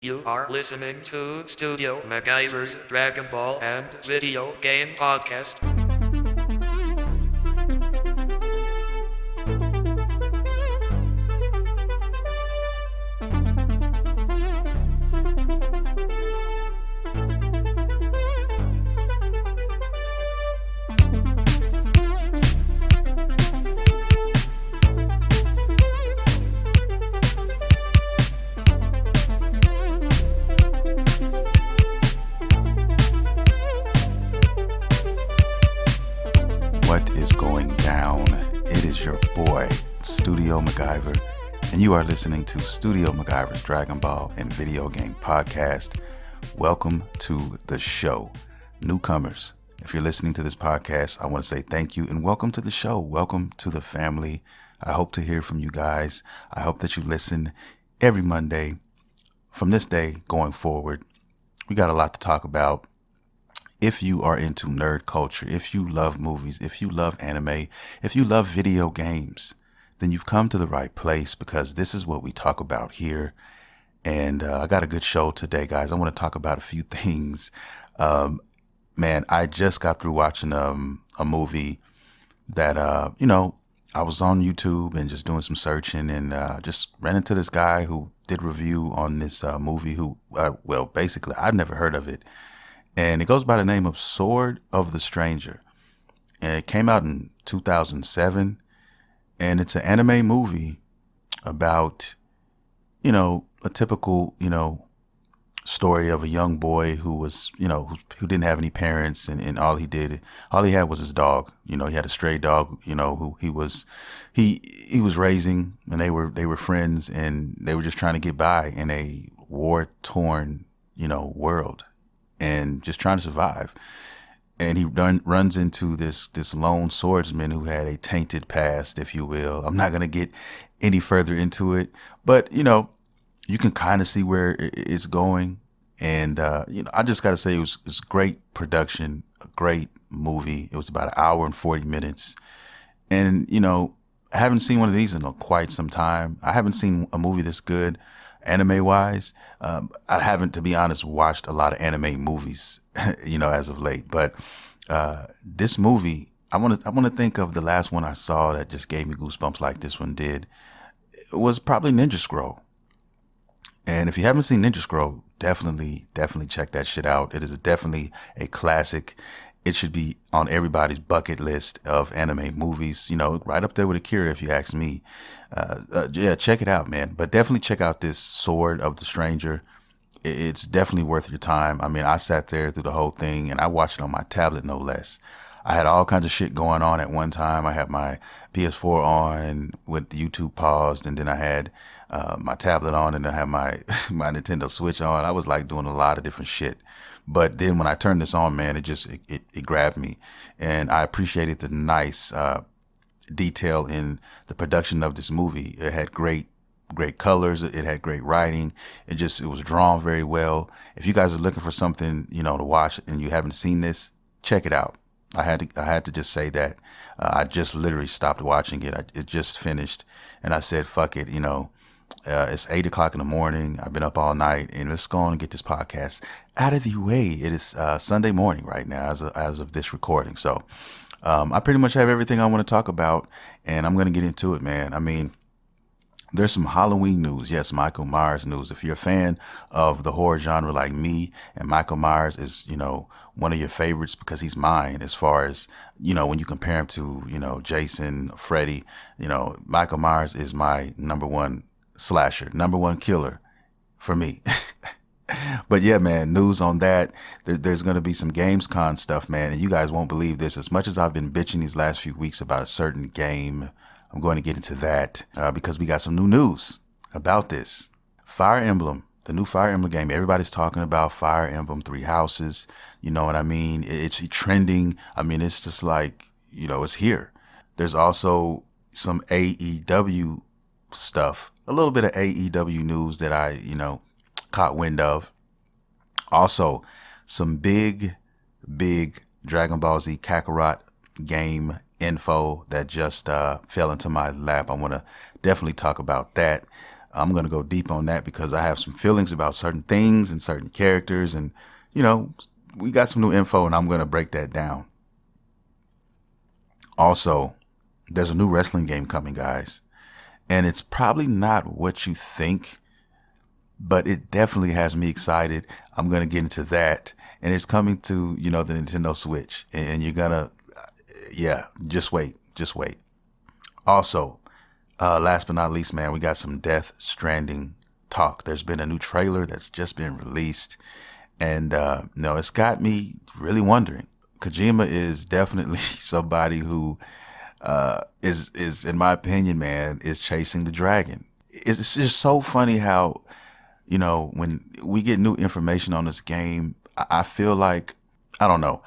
You are listening to Studio MacGyver's Dragon Ball and Video Game Podcast. What is going down? It is your boy, Studio MacGyver, and you are listening to Studio MacGyver's Dragon Ball and Video Game Podcast. Welcome to the show. Newcomers, if you're listening to this podcast, I want to say thank you and welcome to the show. Welcome to the family. I hope to hear from you guys. I hope that you listen every Monday from this day going forward. We got a lot to talk about. If you are into nerd culture, if you love movies, if you love anime, if you love video games, then you've come to the right place because this is what we talk about here. And I got a good show today, guys. I want to talk about a few things. Man, I just got through watching a movie that, I was on YouTube and just doing some searching and just ran into this guy who did review on this movie basically, I'd never heard of it. And it goes by the name of Sword of the Stranger. And it came out in 2007. And it's an anime movie about, a typical, story of a young boy who was, who didn't have any parents. And all he had was his dog. He had a stray dog, who he was raising, and they were friends, and they were just trying to get by in a war-torn, world. And just trying to survive. And he runs into this lone swordsman who had a tainted past, if you will. I'm not going to get any further into it, but, you can kind of see where it's going. And, I just got to say it was great production, a great movie. It was about an hour and 40 minutes. And, I haven't seen one of these in quite some time. I haven't seen a movie this good. Anime wise, I haven't, to be honest, watched a lot of anime movies, as of late. But this movie, I want to think of the last one I saw that just gave me goosebumps like this one did. It was probably Ninja Scroll. And if you haven't seen Ninja Scroll, definitely check that shit out. It is definitely a classic. It should be on everybody's bucket list of anime movies, right up there with Akira, if you ask me. Yeah, check it out, man. But definitely check out this Sword of the Stranger. It's definitely worth your time. I mean, I sat there through the whole thing, and I watched it on my tablet, no less. I had all kinds of shit going on at one time. I had my PS4 on with YouTube paused, and then I had my tablet on, and I had my my Nintendo Switch on. I was like doing a lot of different shit. But then when I turned this on, man, it grabbed me, and I appreciated the nice detail in the production of this movie. It had great colors. It had great writing. It was drawn very well. If you guys are looking for something, to watch and you haven't seen this, check it out. I had to just say that. I just literally stopped watching it. It just finished, and I said, fuck it, it's 8 o'clock in the morning. I've been up all night, and let's go on and get this podcast out of the way. It is Sunday morning right now as of this recording. So I pretty much have everything I want to talk about, and I'm going to get into it, man. I mean, there's some Halloween news. Yes, Michael Myers news. If you're a fan of the horror genre like me, and Michael Myers is, one of your favorites because he's mine as far as, when you compare him to, Jason, Freddy, Michael Myers is my number one slasher, number one killer for me. But yeah, man, news on that. There's going to be some Gamescom stuff, man. And you guys won't believe this. As much as I've been bitching these last few weeks about a certain game, I'm going to get into that because we got some new news about this. Fire Emblem, the new Fire Emblem game. Everybody's talking about Fire Emblem Three Houses. You know what I mean? It's trending. I mean, it's just like, it's here. There's also some AEW stuff, a little bit of AEW news that I, caught wind of. Also, some big Dragon Ball Z Kakarot game info that just fell into my lap. I want to definitely talk about that. I'm going to go deep on that because I have some feelings about certain things and certain characters. And, you know, we got some new info and I'm going to break that down. Also, there's a new wrestling game coming, guys. And it's probably not what you think, but it definitely has me excited. I'm going to get into that. And it's coming to, you know, the Nintendo Switch. And you're going to, yeah, just wait. Also, last but not least, man, we got some Death Stranding talk. There's been a new trailer that's just been released. And, no, it's got me really wondering. Kojima is definitely somebody who, is in my opinion, man, is chasing the dragon. It's just so funny how, you know, when we get new information on this game, I feel like, I don't know.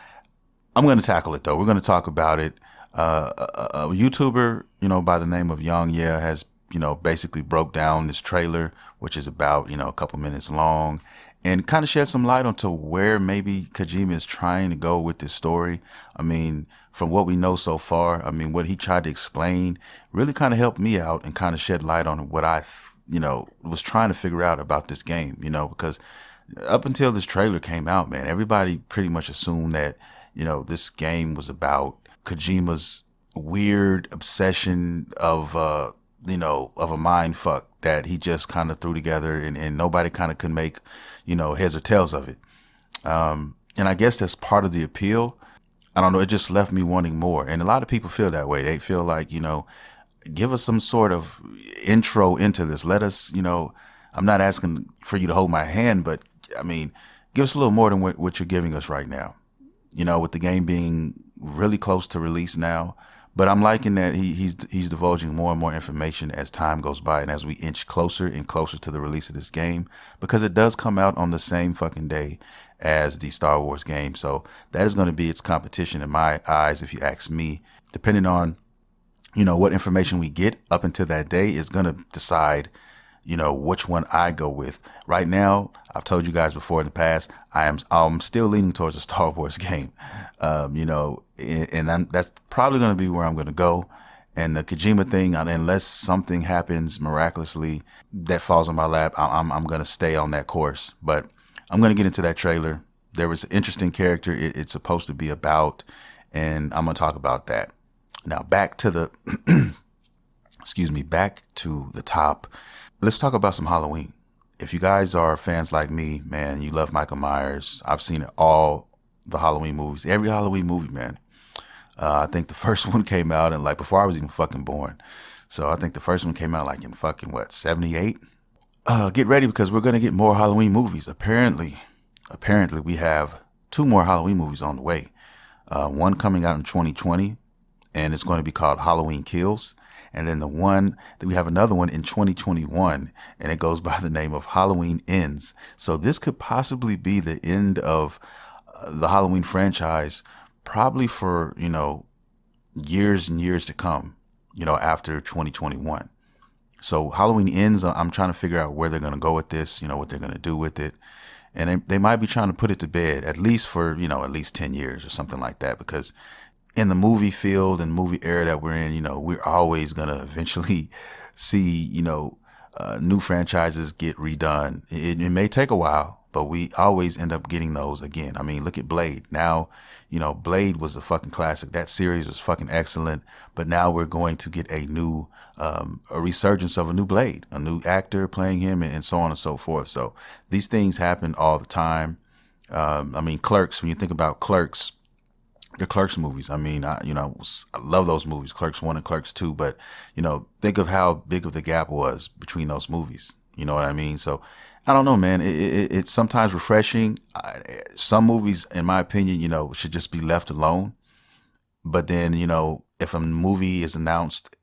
I'm going to tackle it though. We're going to talk about it. A YouTuber, you know, by the name of Young Yeah has, you know, basically broke down this trailer, which is about, you know, a couple minutes long, and kind of shed some light onto where maybe Kojima is trying to go with this story. I mean, from what we know so far, I mean, what he tried to explain really kind of helped me out and kind of shed light on what I, you know, was trying to figure out about this game, you know, because up until this trailer came out, man, everybody pretty much assumed that, you know, this game was about Kojima's weird obsession of, you know, of a mind fuck that he just kind of threw together and nobody kind of could make, you know, heads or tails of it. And I guess that's part of the appeal. I don't know. It just left me wanting more. And a lot of people feel that way. They feel like, you know, give us some sort of intro into this. Let us, you know, I'm not asking for you to hold my hand, but I mean, give us a little more than what you're giving us right now. You know, with the game being really close to release now, but I'm liking that he's divulging more and more information as time goes by and as we inch closer and closer to the release of this game, because it does come out on the same fucking day as the Star Wars game. So that is going to be its competition in my eyes, if you ask me. Depending on, you know, what information we get up until that day is going to decide, you know, which one I go with. Right now, I've told you guys before in the past, I'm still leaning towards the Star Wars game, you know, and that's probably going to be where I'm going to go. And the Kojima thing, unless something happens miraculously that falls on my lap, I'm going to stay on that course. But I'm going to get into that trailer. There was an interesting character it's supposed to be about, and I'm going to talk about that. Now back to the, back to the top. Let's talk about some Halloween. If you guys are fans like me, man, you love Michael Myers. I've seen all the Halloween movies, every Halloween movie, man. I think the first one came out in before I was even fucking born. So I think the first one came out in fucking 78. Get ready because we're going to get more Halloween movies. Apparently we have 2 more Halloween movies on the way. One coming out in 2020 and it's going to be called Halloween Kills. And then we have another one in 2021 and it goes by the name of Halloween Ends. So this could possibly be the end of the Halloween franchise, probably for, you know, years and years to come, you know, after 2021. So Halloween Ends, I'm trying to figure out where they're going to go with this, you know, what they're going to do with it. And they might be trying to put it to bed at least for, you know, at least 10 years or something like that, because in the movie field and movie era that we're in, you know, we're always going to eventually see, you know, new franchises get redone. It may take a while, but we always end up getting those again. I mean, look at Blade. Now, you know, Blade was a fucking classic. That series was fucking excellent. But now we're going to get a new, a resurgence of a new Blade, a new actor playing him and so on and so forth. So these things happen all the time. I mean, Clerks, when you think about Clerks, the Clerks movies, I mean, I love those movies, Clerks 1 and Clerks 2, but, you know, think of how big of the gap was between those movies. You know what I mean? So I don't know, man. It's sometimes refreshing. Some movies, in my opinion, you know, should just be left alone. But then, you know, if a movie is announced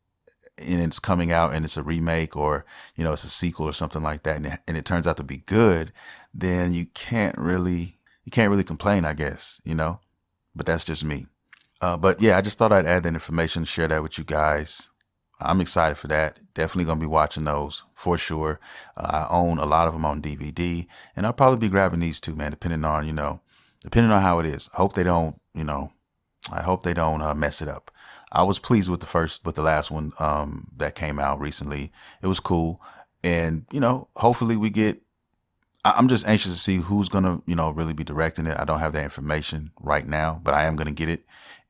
and it's coming out and it's a remake or, you know, it's a sequel or something like that, and it turns out to be good, then you can't really complain, I guess, you know. But that's just me. But yeah, I just thought I'd add that information, share that with you guys. I'm excited for that. Definitely going to be watching those for sure. I own a lot of them on DVD, and I'll probably be grabbing these too, man, depending on how it is. I hope they don't mess it up. I was pleased with the last one that came out recently. It was cool. And, hopefully we get, I'm just anxious to see who's going to, really be directing it. I don't have that information right now, but I am going to get it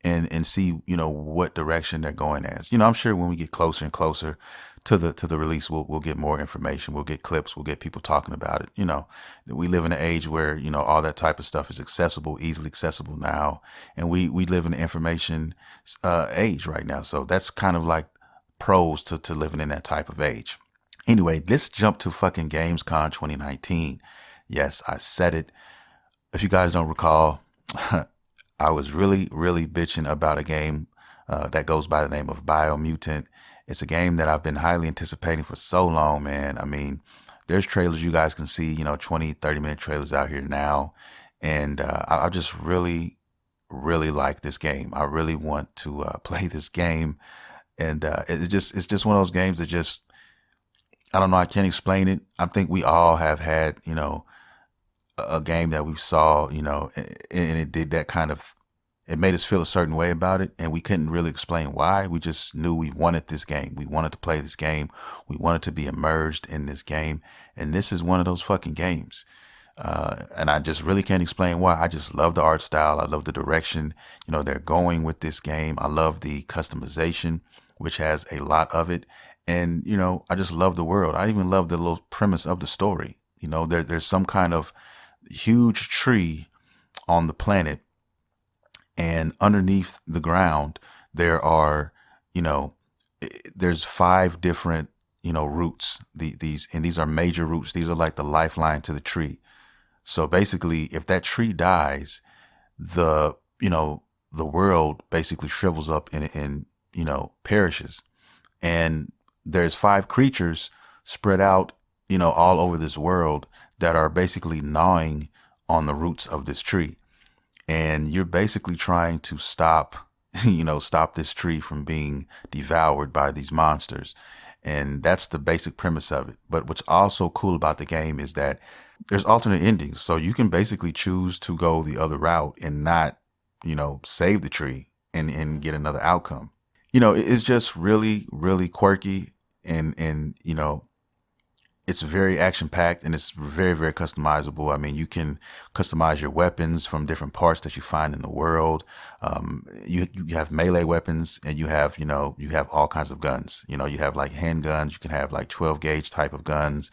and see, what direction they're going as. I'm sure when we get closer and closer to the release, we'll get more information. We'll get clips. We'll get people talking about it. We live in an age where, all that type of stuff is accessible, easily accessible now. And we live in the information age right now. So that's kind of like pros to living in that type of age. Anyway, let's jump to fucking Gamescom 2019. Yes, I said it. If you guys don't recall, I was really, really bitching about a game that goes by the name of Biomutant. It's a game that I've been highly anticipating for so long, man. I mean, there's trailers you guys can see, 20, 30-minute trailers out here now. And I just really, really like this game. I really want to play this game. And it's just one of those games that just, I don't know, I can't explain it. I think we all have had, a game that we saw, and it did that kind of, it made us feel a certain way about it. And we couldn't really explain why. We just knew we wanted this game. We wanted to play this game. We wanted to be immersed in this game. And this is one of those fucking games. And I just really can't explain why. I just love the art style. I love the direction, they're going with this game. I love the customization, which has a lot of it. And, I just love the world. I even love the little premise of the story. There's some kind of huge tree on the planet, and underneath the ground, there are, there's 5 different, roots. These are major roots. These are like the lifeline to the tree. So basically, if that tree dies, the world basically shrivels up and perishes. And there's 5 creatures spread out, all over this world that are basically gnawing on the roots of this tree. And you're basically trying to stop this tree from being devoured by these monsters. And that's the basic premise of it. But what's also cool about the game is that there's alternate endings. So you can basically choose to go the other route and not, save the tree and get another outcome. It's just really, really quirky and it's very action packed and it's very, very customizable. I mean, you can customize your weapons from different parts that you find in the world. You have melee weapons and you have all kinds of guns. You have like handguns. You can have like 12 gauge type of guns.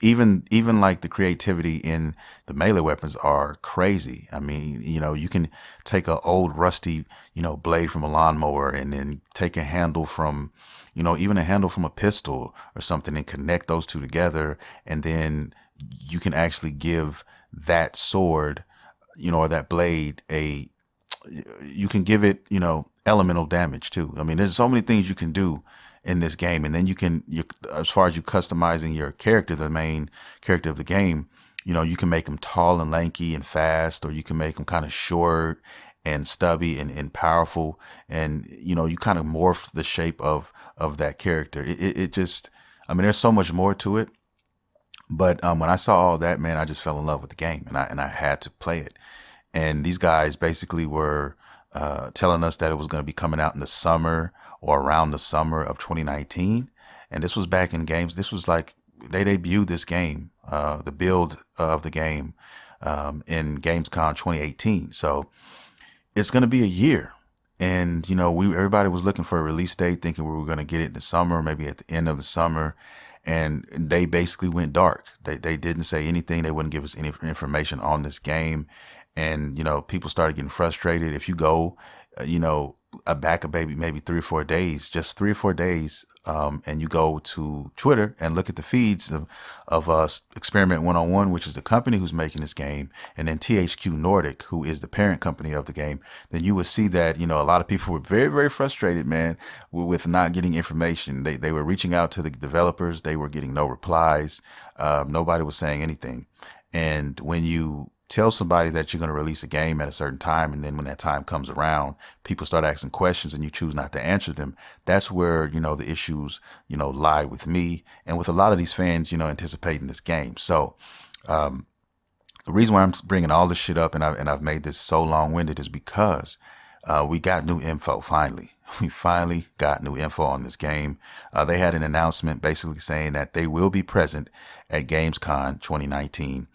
Even like the creativity in the melee weapons are crazy. I mean, you can take an old rusty, blade from a lawnmower and then take a handle from, even a handle from a pistol or something and connect those two together. And then you can actually give that sword, or that blade you can give it, elemental damage too. I mean, there's so many things you can do in this game. And then as far as you customizing your character, the main character of the game, you can make them tall and lanky and fast, or you can make them kind of short and stubby and powerful. And, you kind of morph the shape of that character. It just, I mean, there's so much more to it. But when I saw all that, man, I just fell in love with the game and I had to play it. And these guys basically were telling us that it was going to be coming out in the summer or around the summer of 2019. And this was back in games. This was like, they debuted this game, the build of the game in Gamescom 2018. So it's going to be a year. And, everybody was looking for a release date, thinking we were going to get it in the summer, maybe at the end of the summer. And they basically went dark. They didn't say anything. They wouldn't give us any information on this game. And, people started getting frustrated. If you go, back maybe 3 or 4 days, just 3 or 4 days, and you go to Twitter and look at the feeds of Experiment 101, which is the company who's making this game, and then THQ Nordic, who is the parent company of the game, then you would see that, a lot of people were very, very frustrated, man, with not getting information. They were reaching out to the developers. They were getting no replies. Nobody was saying anything. And when you tell somebody that you're going to release a game at a certain time, and then when that time comes around, people start asking questions and you choose not to answer them, that's where, the issues, lie with me and with a lot of these fans, anticipating this game. So the reason why I'm bringing all this shit up and I've made this so long-winded is because we got new info finally. we finally got new info on this game. They had an announcement basically saying that they will be present at Gamescom 2019.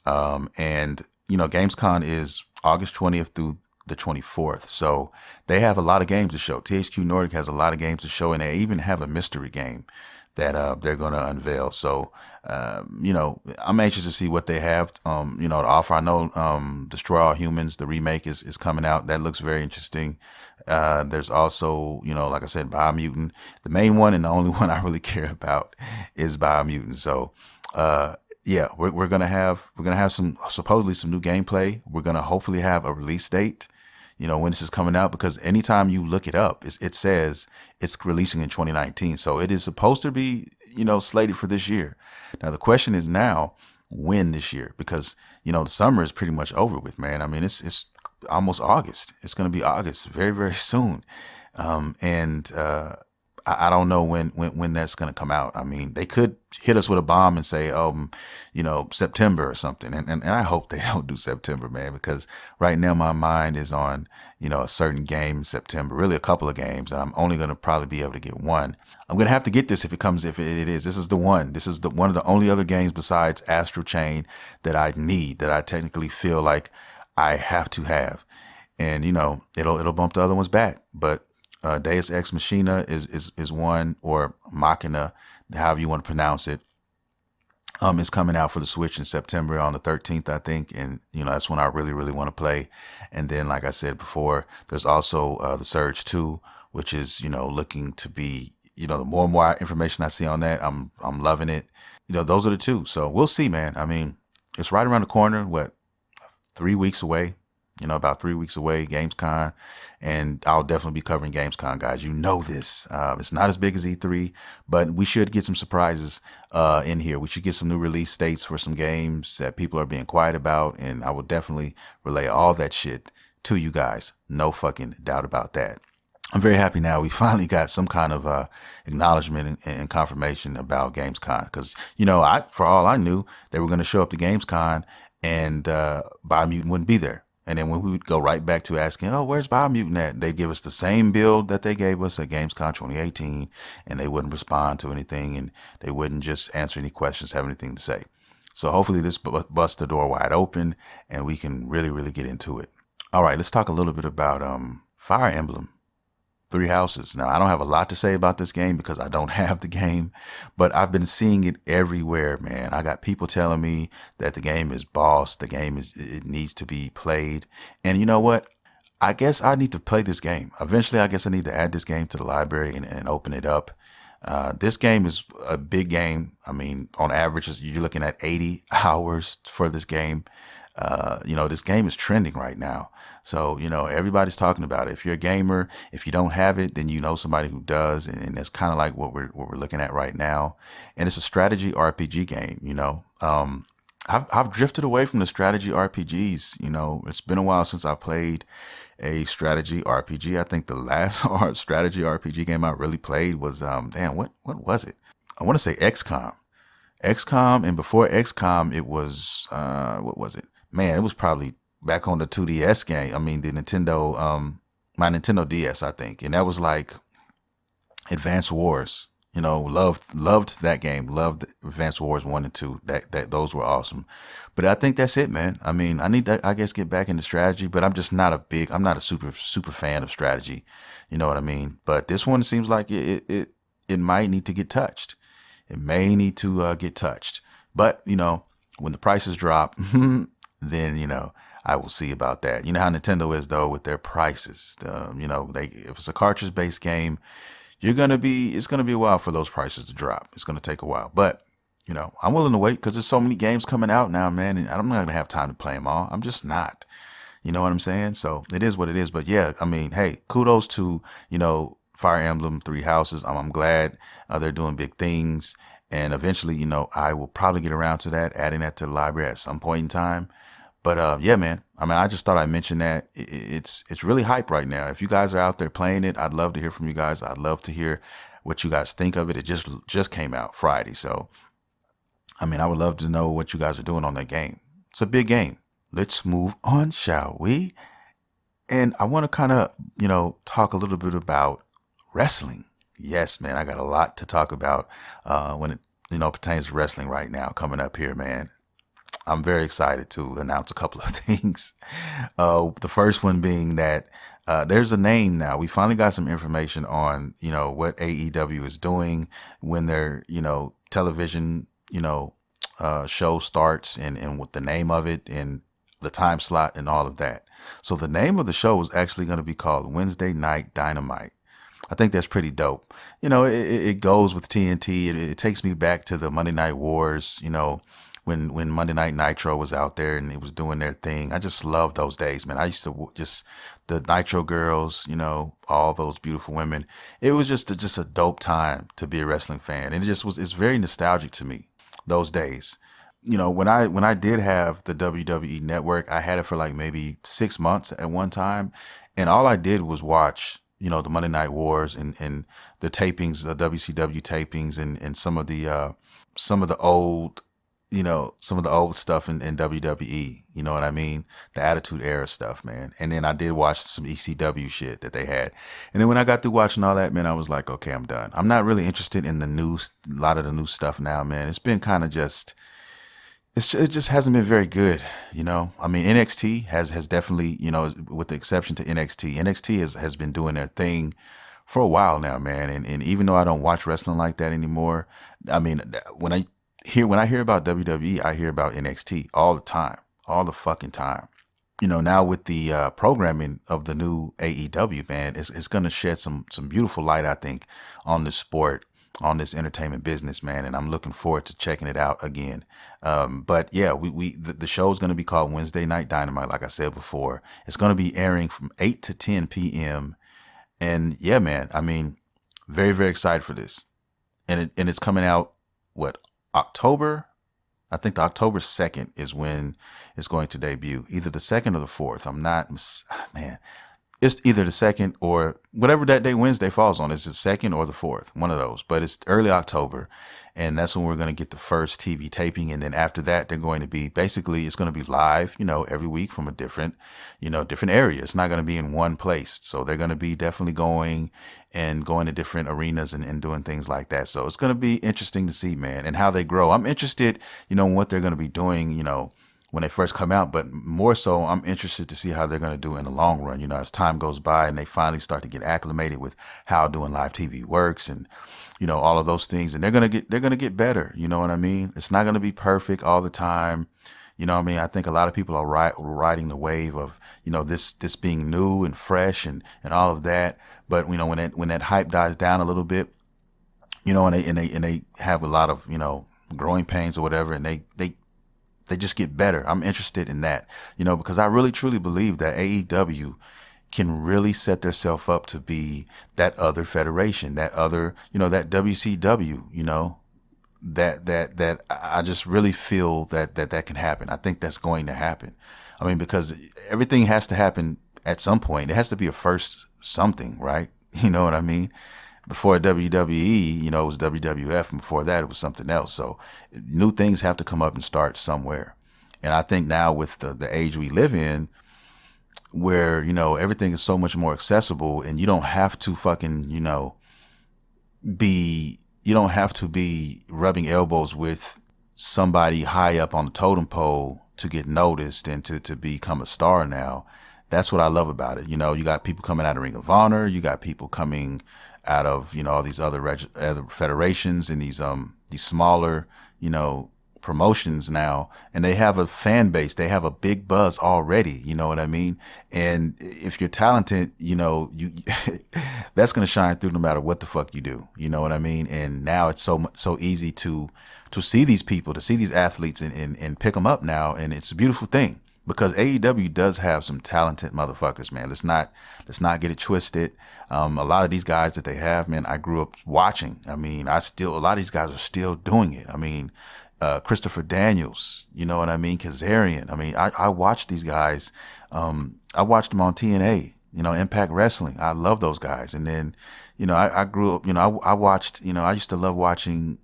And, Gamescom is August 20th through the 24th. So they have a lot of games to show. THQ Nordic has a lot of games to show, and they even have a mystery game that they're going to unveil. So, I'm anxious to see what they have, to offer. I know Destroy All Humans, the remake, is coming out. That looks very interesting. There's also, like I said, Biomutant. The main one and the only one I really care about is Biomutant. So, yeah, we're gonna have some supposedly some new gameplay. We're gonna hopefully have a release date, when this is coming out, because anytime you look it up, it says it's releasing in 2019. So it is supposed to be, slated for this year. Now the question is now when this year, because the summer is pretty much over with, man. I mean, it's almost August. It's gonna be August very, very soon, and I don't know when that's going to come out. I mean, they could hit us with a bomb and say, September or something. And I hope they don't do September, man, because right now my mind is on, a certain game in September, really a couple of games, and I'm only going to probably be able to get one. I'm going to have to get this if it is. This is the one. This is one of the only other games besides Astral Chain that I need, that I technically feel like I have to have. And, it'll bump the other ones back. But Deus Ex Machina is one, or Machina, however you want to pronounce it. Is coming out for the Switch in September on the 13th, I think, and that's when I really, really want to play. And then, like I said before, there's also the Surge 2, which is looking to be the more and more information I see on that, I'm loving it. Those are the two. So we'll see, man. I mean, it's right around the corner. What, 3 weeks away? About 3 weeks away, Gamescom, and I'll definitely be covering Gamescom, guys. This. It's not as big as E3, but we should get some surprises in here. We should get some new release dates for some games that people are being quiet about, and I will definitely relay all that shit to you guys. No fucking doubt about that. I'm very happy now we finally got some kind of acknowledgement and confirmation about Gamescom, because, for all I knew, they were going to show up to Gamescom and Biomutant wouldn't be there. And then when we would go right back to asking, where's Biomutant at? They'd give us the same build that they gave us at Gamescom 2018, and they wouldn't respond to anything, and they wouldn't just answer any questions, have anything to say. So hopefully this busts the door wide open, and we can really, really get into it. All right, let's talk a little bit about Fire Emblem Three Houses. Now, I don't have a lot to say about this game because I don't have the game, but I've been seeing it everywhere, man. I got people telling me that the game is boss. It needs to be played. And you know what? I guess I need to play this game. Eventually, I guess I need to add this game to the library and open it up. This game is a big game. I mean, on average, you're looking at 80 hours for this game. This game is trending right now. So, everybody's talking about it. If you're a gamer, if you don't have it, then you know somebody who does. And that's kind of like what we're looking at right now. And it's a strategy RPG game, I've drifted away from the strategy RPGs. It's been a while since I played a strategy RPG. I think the last strategy RPG game I really played was, what was it? I want to say XCOM. XCOM, and before XCOM, it was, what was it? Man, it was probably back on the 2DS game. I mean, the Nintendo, my Nintendo DS, I think. And that was like Advance Wars. Loved that game. Loved Advance Wars 1 and 2. Those were awesome. But I think that's it, man. I mean, I need to, I guess, get back into strategy, but I'm not a super fan of strategy. You know what I mean? But this one seems like it might need to get touched. It may need to get touched. But, when the prices drop, then, I will see about that. You know how Nintendo is, though, with their prices. If it's a cartridge-based game, it's going to be a while for those prices to drop. It's going to take a while. But, I'm willing to wait because there's so many games coming out now, man, and I'm not going to have time to play them all. I'm just not. You know what I'm saying? So it is what it is. But, yeah, I mean, hey, kudos to, Fire Emblem Three Houses. I'm glad they're doing big things. And eventually, I will probably get around to that, adding that to the library at some point in time. But yeah, man, I mean, I just thought I'd mention that it's really hype right now. If you guys are out there playing it, I'd love to hear from you guys. I'd love to hear what you guys think of it. It just came out Friday. So, I mean, I would love to know what you guys are doing on that game. It's a big game. Let's move on, shall we? And I want to kind of, talk a little bit about wrestling. Yes, man, I got a lot to talk about when it pertains to wrestling right now coming up here, man. I'm very excited to announce a couple of things. The first one being that there's a name now. We finally got some information on, what AEW is doing when their, television, show starts and what the name of it and the time slot and all of that. So the name of the show is actually going to be called Wednesday Night Dynamite. I think that's pretty dope. It goes with TNT. It takes me back to the Monday Night Wars, when Monday Night Nitro was out there and it was doing their thing. I just love those days, man. I used to just the Nitro girls, all those beautiful women. It was just a dope time to be a wrestling fan, and it's very nostalgic to me. Those days, when I did have the WWE Network, I had it for like maybe 6 months at one time, and all I did was watch the Monday Night Wars and the tapings, the WCW tapings, and some of the old stuff in WWE, you know what I mean? The Attitude Era stuff, man. And then I did watch some ECW shit that they had. And then when I got through watching all that, man, I was like, okay, I'm done. I'm not really interested in a lot of the new stuff now, man. It's been kind of it just hasn't been very good, I mean, NXT has definitely, with the exception to NXT has been doing their thing for a while now, man. And even though I don't watch wrestling like that anymore, I mean, when I hear about WWE, I hear about NXT all the time, all the fucking time. Now with the programming of the new AEW, man, it's going to shed some beautiful light, I think, on this sport, on this entertainment business, man. And I'm looking forward to checking it out again. But yeah, the show is going to be called Wednesday Night Dynamite, like I said before. It's going to be airing from 8 to 10 p.m. And yeah, man, I mean, very, very excited for this. And it's coming out, October? I think the October 2nd is when it's going to debut. Either the 2nd or the 4th. Man. It's either the 2nd or whatever that day Wednesday falls on. It's the 2nd or the 4th. One of those. But it's early October. And that's when we're going to get the first TV taping. And then after that, it's going to be live, every week from a different area. It's not going to be in one place. So they're going to be definitely going to different arenas and doing things like that. So it's going to be interesting to see, man, and how they grow. I'm interested, in what they're going to be doing, when they first come out, but more so, I'm interested to see how they're going to do in the long run, as time goes by and they finally start to get acclimated with how doing live TV works and, all of those things. And they're going to get better. You know what I mean? It's not going to be perfect all the time. You know what I mean? I think a lot of people are riding the wave of, this being new and fresh and all of that. But, when that hype dies down a little bit, and they have a lot of, growing pains or whatever, and they just get better. I'm interested in that, because I really truly believe that AEW can really set themselves up to be that other federation, that other, that WCW, that I just really feel that can happen. I think that's going to happen. I mean, because everything has to happen at some point. It has to be a first something, right? You know what I mean? Before WWE, it was WWF, and before that, it was something else. So new things have to come up and start somewhere. And I think now with the age we live in, where, everything is so much more accessible and you don't have to fucking, you don't have to be rubbing elbows with somebody high up on the totem pole to get noticed and to become a star now. That's what I love about it. You got people coming out of Ring of Honor. You got people coming out of, all these other federations and these smaller, promotions now, and they have a fan base. They have a big buzz already. You know what I mean? And if you're talented, you that's going to shine through no matter what the fuck you do. You know what I mean? And now it's so easy to see these people, to see these athletes and pick them up now. And it's a beautiful thing. Because AEW does have some talented motherfuckers, man. Let's not get it twisted. A lot of these guys that they have, man, I grew up watching. I mean, a lot of these guys are still doing it. I mean, Christopher Daniels, you know what I mean? Kazarian. I mean, I watched these guys. I watched them on TNA, Impact Wrestling. I love those guys. And then, I grew up, I watched, I used to love watching,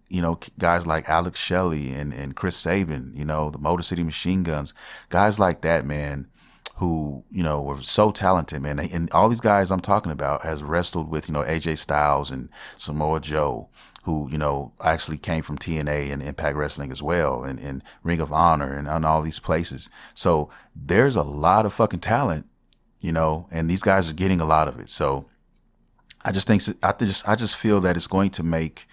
guys like Alex Shelley and Chris Sabin, the Motor City Machine Guns, guys like that, man, who, were so talented, man. And all these guys I'm talking about has wrestled with, AJ Styles and Samoa Joe, who, actually came from TNA and Impact Wrestling as well, and Ring of Honor and on all these places. So there's a lot of fucking talent, and these guys are getting a lot of it. So I just think, I just feel that it's going to make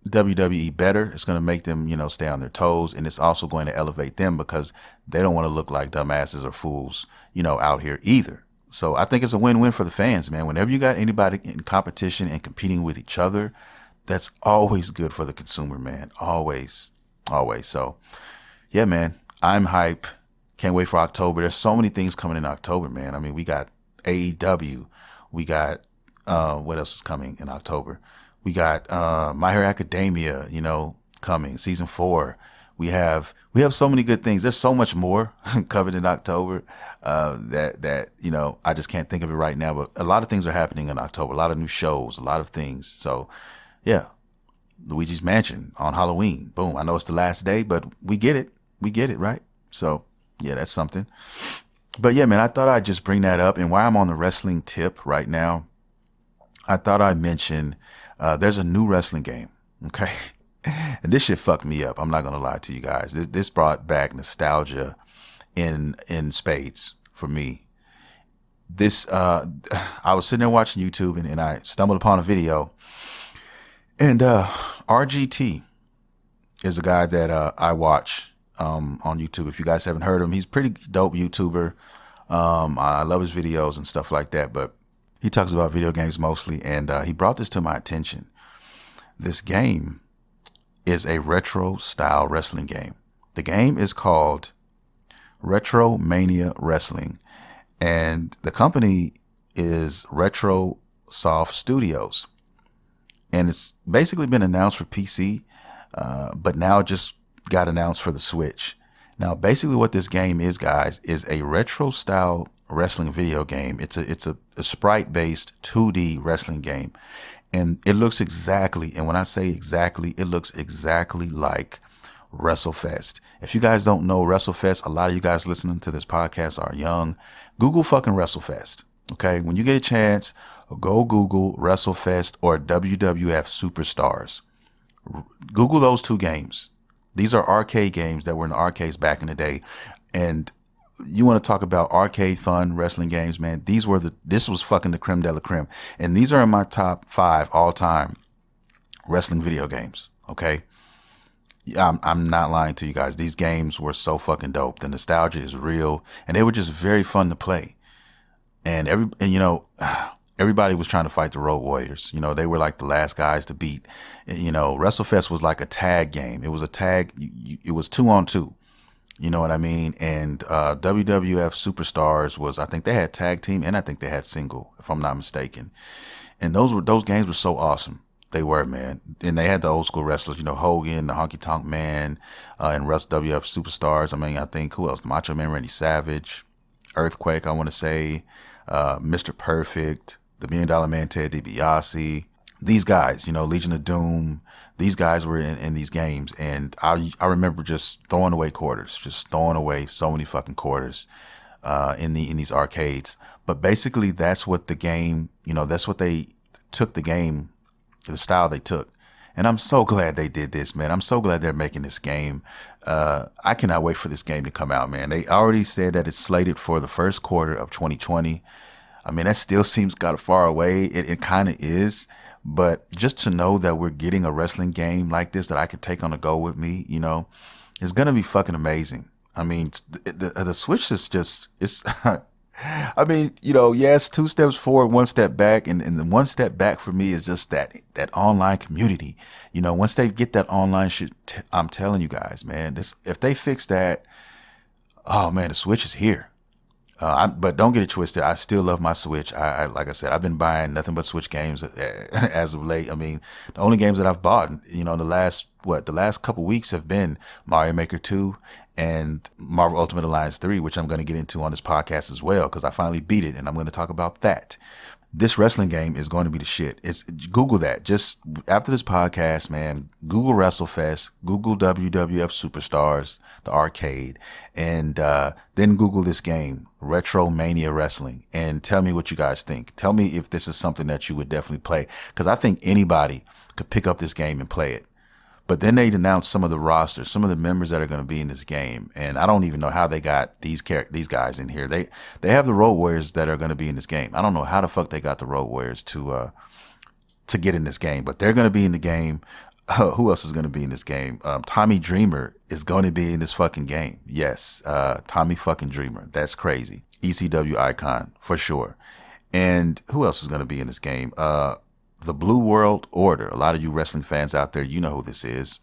WWE better. It's going to make them, stay on their toes, and it's also going to elevate them because they don't want to look like dumbasses or fools, out here either. So I think it's a win-win for the fans, man. Whenever you got anybody in competition and competing with each other, that's always good for the consumer, man. Always, always. So yeah, man, I'm hype. Can't wait for October. There's so many things coming in October, man. I mean, we got AEW. We got, what else is coming in October? We got My Hero Academia, coming, season 4. We have so many good things. There's so much more covered in October that I just can't think of it right now. But a lot of things are happening in October. A lot of new shows, a lot of things. So yeah, Luigi's Mansion on Halloween. Boom. I know it's the last day, but we get it. We get it, right? So yeah, that's something. But yeah, man, I thought I'd just bring that up. And while I'm on the wrestling tip right now, I thought I'd mention there's a new wrestling game, okay? And this shit fucked me up. I'm not gonna lie to you guys. This brought back nostalgia in spades for me. I was sitting there watching YouTube and I stumbled upon a video. And RGT is a guy that I watch on YouTube. If you guys haven't heard him, he's a pretty dope YouTuber. I love his videos and stuff like that, but he talks about video games mostly, and he brought this to my attention. This game is a retro-style wrestling game. The game is called Mania Wrestling, and the company is Retro Soft Studios. And it's basically been announced for PC, but now it just got announced for the Switch. Now, basically what this game is, guys, is a retro-style wrestling video game. It's a sprite-based 2D wrestling game, and it looks exactly, and when I say exactly, it looks exactly like WrestleFest. If you guys don't know WrestleFest, a lot of you guys listening to this podcast are young. Google fucking WrestleFest. Okay, when you get a chance, go Google WrestleFest or WWF Superstars. Google those two games. These are arcade games that were in the arcades back in the day, and you want to talk about arcade fun wrestling games, man. This was fucking the creme de la creme. And these are in my top 5 all time wrestling video games. Okay. I'm not lying to you guys. These games were so fucking dope. The nostalgia is real, and they were just very fun to play. And everybody was trying to fight the Road Warriors. They were like the last guys to beat. WrestleFest was like a tag game. It was a tag. It was 2-on-2. You know what I mean? And WWF Superstars was, I think they had tag team and I think they had single, if I'm not mistaken. And those games were so awesome. They were, man. And they had the old school wrestlers, Hogan, the Honky Tonk Man, and WWF Superstars. I mean, I think who else? Macho Man Randy Savage, Earthquake, I want to say, Mr. Perfect, the $1 Million Man Ted DiBiase. These guys, Legion of Doom, these guys were in these games. And I remember just throwing away so many fucking quarters in these arcades. But basically that's what the game, that's what they took the game, the style they took. And I'm so glad they did this, man. I'm so glad they're making this game. I cannot wait for this game to come out, man. They already said that it's slated for the first quarter of 2020. I mean, that still seems kind of far away. It kind of is. But just to know that we're getting a wrestling game like this that I can take on the go with me, is going to be fucking amazing. I mean, the Switch is just, it's, I mean, yes, 2 steps forward, 1 step back. And the 1 step back for me is just that online community. Once they get that online shit, I'm telling you guys, man, if they fix that, oh man, the Switch is here. But don't get it twisted. I still love my Switch. I like I said, I've been buying nothing but Switch games as of late. I mean, the only games that I've bought, the last couple weeks have been Mario Maker 2 and Marvel Ultimate Alliance 3, which I'm going to get into on this podcast as well, because I finally beat it and I'm going to talk about that. This wrestling game is going to be the shit. It's Google that. Just after this podcast, man, Google WrestleFest, Google WWF Superstars, the arcade, and then Google this game, Retro Mania Wrestling, and tell me what you guys think. Tell me if this is something that you would definitely play, because I think anybody could pick up this game and play it. But then they announced some of the rosters, some of the members that are going to be in this game, and I don't even know how they got these guys in here. They have the Road Warriors that are going to be in this game. I don't know how the fuck they got the Road Warriors to get in this game, but they're going to be in the game. Who else is going to be in this game? Tommy Dreamer is going to be in this fucking game. Yes, Tommy fucking Dreamer. That's crazy. ECW icon for sure. And who else is going to be in this game? The Blue World Order. A lot of you wrestling fans out there, you know who this is.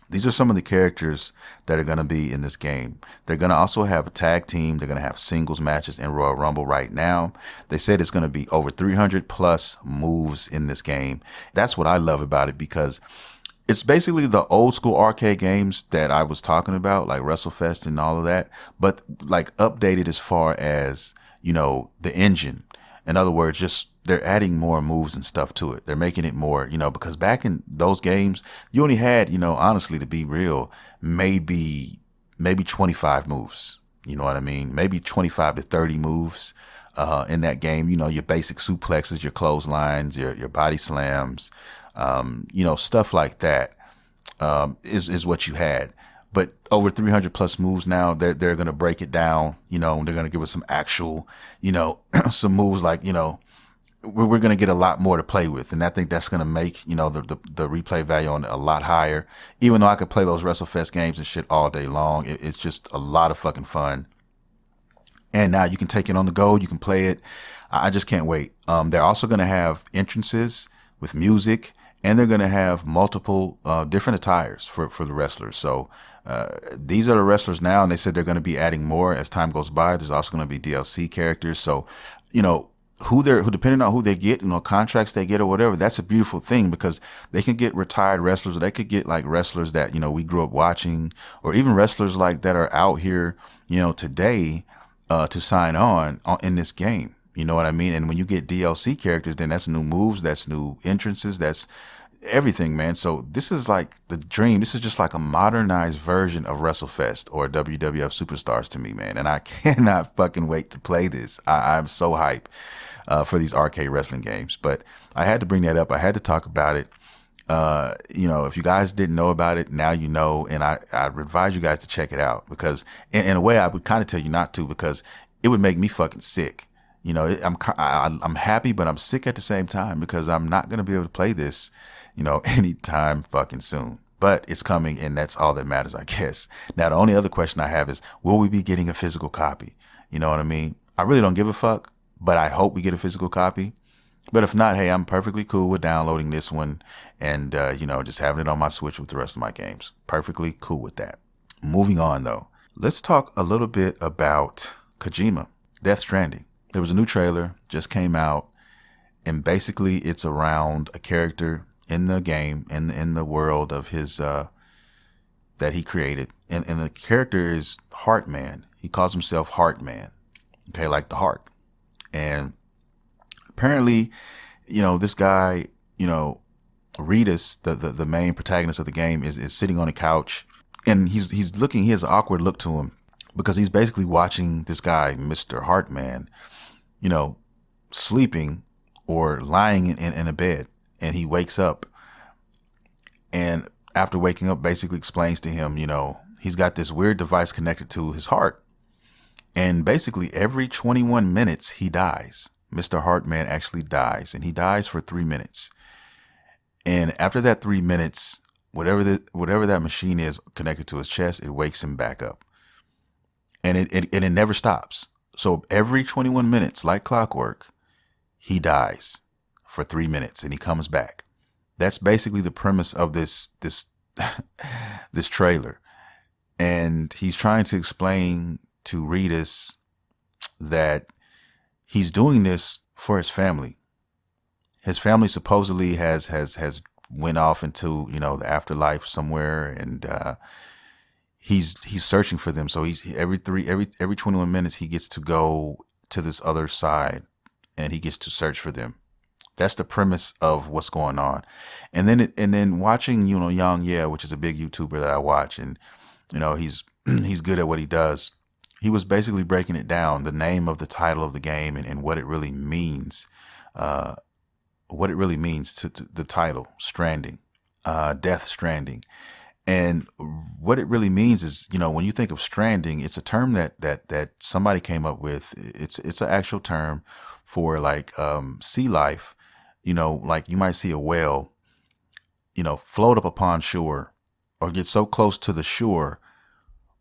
These are some of the characters that are going to be in this game. They're going to also have a tag team. They're going to have singles matches in Royal Rumble right now. They said it's going to be over 300 plus moves in this game. That's what I love about it, because it's basically the old school arcade games that I was talking about, like WrestleFest and all of that, but like updated as far as, you know, the engine. In other words, just they're adding more moves and stuff to it. They're making it more, you know, because back in those games, you only had, you know, honestly, to be real, maybe 25 moves. You know what I mean? Maybe 25 to 30 moves in that game. You know, your basic suplexes, your clotheslines, your body slams, you know, stuff like that is what you had. But over 300 plus moves now, they're going to break it down, you know, and they're going to give us some actual, you know, some moves like, you know, we're going to get a lot more to play with. And I think that's going to make, you know, the replay value on it a lot higher. Even though I could play those WrestleFest games and shit all day long, it's just a lot of fucking fun. And now you can take it on the go. You can play it. I just can't wait. They're also going to have entrances with music, and they're going to have multiple different attires for the wrestlers. So these are the wrestlers now, and they said they're going to be adding more as time goes by. There's also going to be DLC characters. So, you know, who depending on who they get, you know, contracts they get or whatever, that's a beautiful thing, because they can get retired wrestlers, or they could get like wrestlers that, you know, we grew up watching, or even wrestlers like that are out here, you know, today to sign on in this game. You know what I mean? And when you get DLC characters, then that's new moves, that's new entrances, that's everything, man. So this is like the dream. This is just like a modernized version of WrestleFest or WWF Superstars to me, man. And I cannot fucking wait to play this. I'm so hyped for these arcade wrestling games. But I had to bring that up. I had to talk about it. You know, if you guys didn't know about it, now you know. And I advise you guys to check it out, because in a way I would kind of tell you not to, because it would make me fucking sick. You know, I'm happy, but I'm sick at the same time, because I'm not going to be able to play this, you know, anytime fucking soon. But it's coming, and that's all that matters, I guess. Now, the only other question I have is, will we be getting a physical copy? You know what I mean? I really don't give a fuck, but I hope we get a physical copy. But if not, hey, I'm perfectly cool with downloading this one and, you know, just having it on my Switch with the rest of my games. Perfectly cool with that. Moving on, though. Let's talk a little bit about Kojima, Death Stranding. There was a new trailer, just came out, and basically it's around a character in the game, in the world of his, that he created. And the character is Heartman. He calls himself Heartman. Okay, like the heart. And apparently, you know, this guy, you know, Ritas, the main protagonist of the game, is sitting on a couch, and he's looking, he has an awkward look to him, because he's basically watching this guy, Mr. Heartman, you know, sleeping or lying in a bed. And he wakes up, and after waking up, basically explains to him, you know, he's got this weird device connected to his heart. And basically every 21 minutes he dies. Mr. Heartman actually dies, and he dies for 3 minutes. And after that 3 minutes, whatever that machine is connected to his chest, it wakes him back up. And it never stops. So every 21 minutes, like clockwork, he dies for 3 minutes, and he comes back. That's basically the premise of this this trailer. And he's trying to explain to Ritas that he's doing this for his family. His family supposedly has went off into, you know, the afterlife somewhere, and he's searching for them. So he's every 21 minutes he gets to go to this other side and he gets to search for them. That's the premise of what's going on. And then watching, Young Yeah, which is a big YouTuber that I watch, and he's he's good at what he does. He was basically breaking it down, the name of the title of the game, and what it really means. What it really means to the title, Stranding, Death Stranding. And what it really means is, when you think of stranding, it's a term that somebody came up with. It's an actual term for like sea life. Like you might see a whale, float up upon shore or get so close to the shore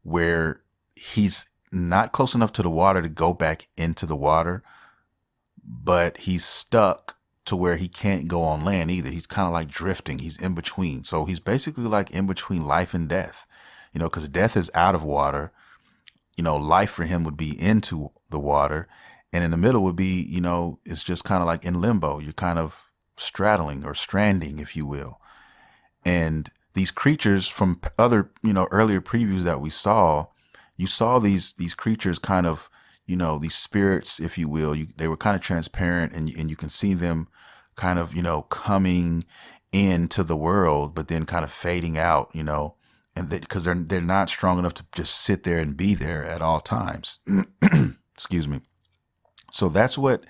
where he's not close enough to the water to go back into the water, but he's stuck to where he can't go on land either. He's kind of like drifting. He's in between. So he's basically like in between life and death, because death is out of water. Life for him would be into the water. And in the middle would be, it's just kind of like in limbo. You're kind of straddling or stranding, if you will. And these creatures from other, earlier previews that we saw, you saw these creatures kind of, these spirits, if you will, they were kind of transparent, and you can see them kind of, coming into the world, but then kind of fading out, and because they're not strong enough to just sit there and be there at all times. Excuse me. So that's what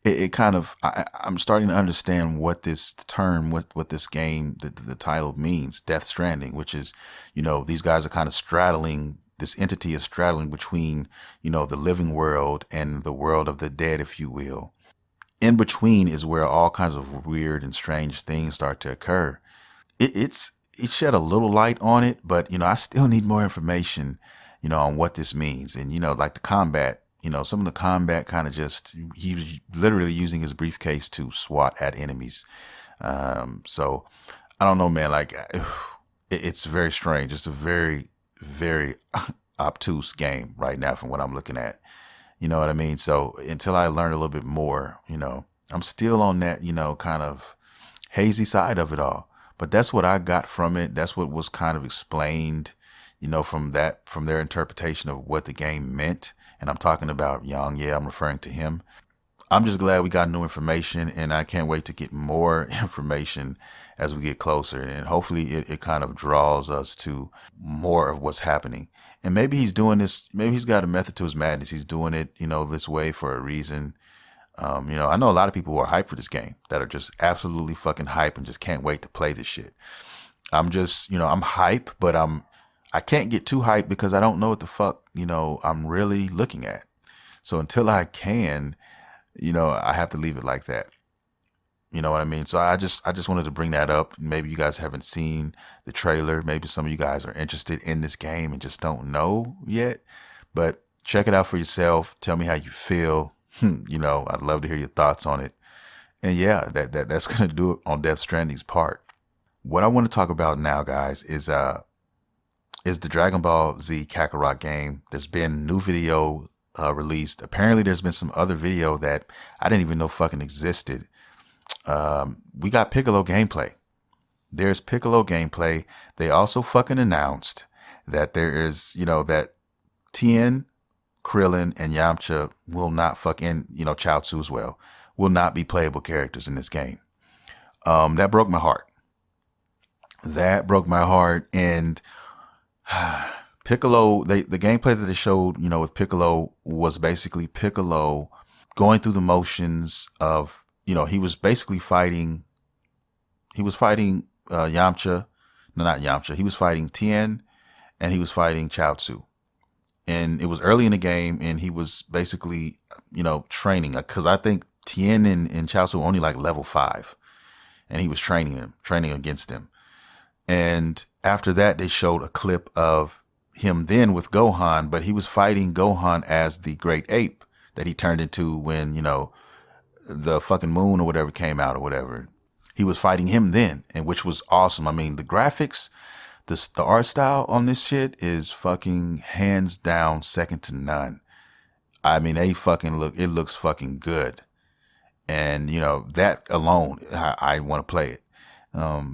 it kind of, I'm starting to understand what this term, what this game, the title means, Death Stranding, which is, these guys are kind of straddling, this entity is straddling between, the living world and the world of the dead, if you will. In between is where all kinds of weird and strange things start to occur. It shed a little light on it, but, I still need more information, on what this means. And, like the combat, some of the combat kind of just, he was literally using his briefcase to swat at enemies. So I don't know, man, like it's very strange. It's a very, very obtuse game right now from what I'm looking at. You know what I mean? So until I learn a little bit more, I'm still on that, kind of hazy side of it all. But that's what I got from it. That's what was kind of explained, from their interpretation of what the game meant. And I'm talking about Young. Yeah, I'm referring to him. I'm just glad we got new information, and I can't wait to get more information as we get closer. And hopefully it kind of draws us to more of what's happening. And maybe he's doing this, maybe he's got a method to his madness. He's doing it, this way for a reason. I know a lot of people who are hyped for this game that are just absolutely fucking hype and just can't wait to play this shit. I'm just, I'm hype, but I can't get too hyped because I don't know what the fuck, I'm really looking at. So until I can, I have to leave it like that. You know what I mean? So I just wanted to bring that up. Maybe you guys haven't seen the trailer. Maybe some of you guys are interested in this game and just don't know yet. But check it out for yourself. Tell me how you feel. I'd love to hear your thoughts on it. And yeah, that's going to do it on Death Stranding's part. What I want to talk about now, guys, is the Dragon Ball Z Kakarot game. There's been new video released. Apparently there's been some other video that I didn't even know fucking existed. We got Piccolo gameplay. There's Piccolo gameplay. They also fucking announced that there is, that Tien, Krillin, and Yamcha will not fucking, Chaozu as well, will not be playable characters in this game. That broke my heart. And Piccolo, the gameplay that they showed, with Piccolo was basically Piccolo going through the motions of, he was basically fighting Yamcha. No, not Yamcha. He was fighting Tien, and he was fighting Chaozu. And it was early in the game, and he was basically, training, because I think Tien and Chaozu were only like level 5, and he was training against them. And after that, they showed a clip of him then with Gohan, but he was fighting Gohan as the great ape that he turned into when, the fucking moon or whatever came out or whatever. He was fighting him then, and which was awesome. I mean, the graphics, the art style on this shit is fucking hands down second to none. I mean, it looks fucking good. And, that alone, I want to play it.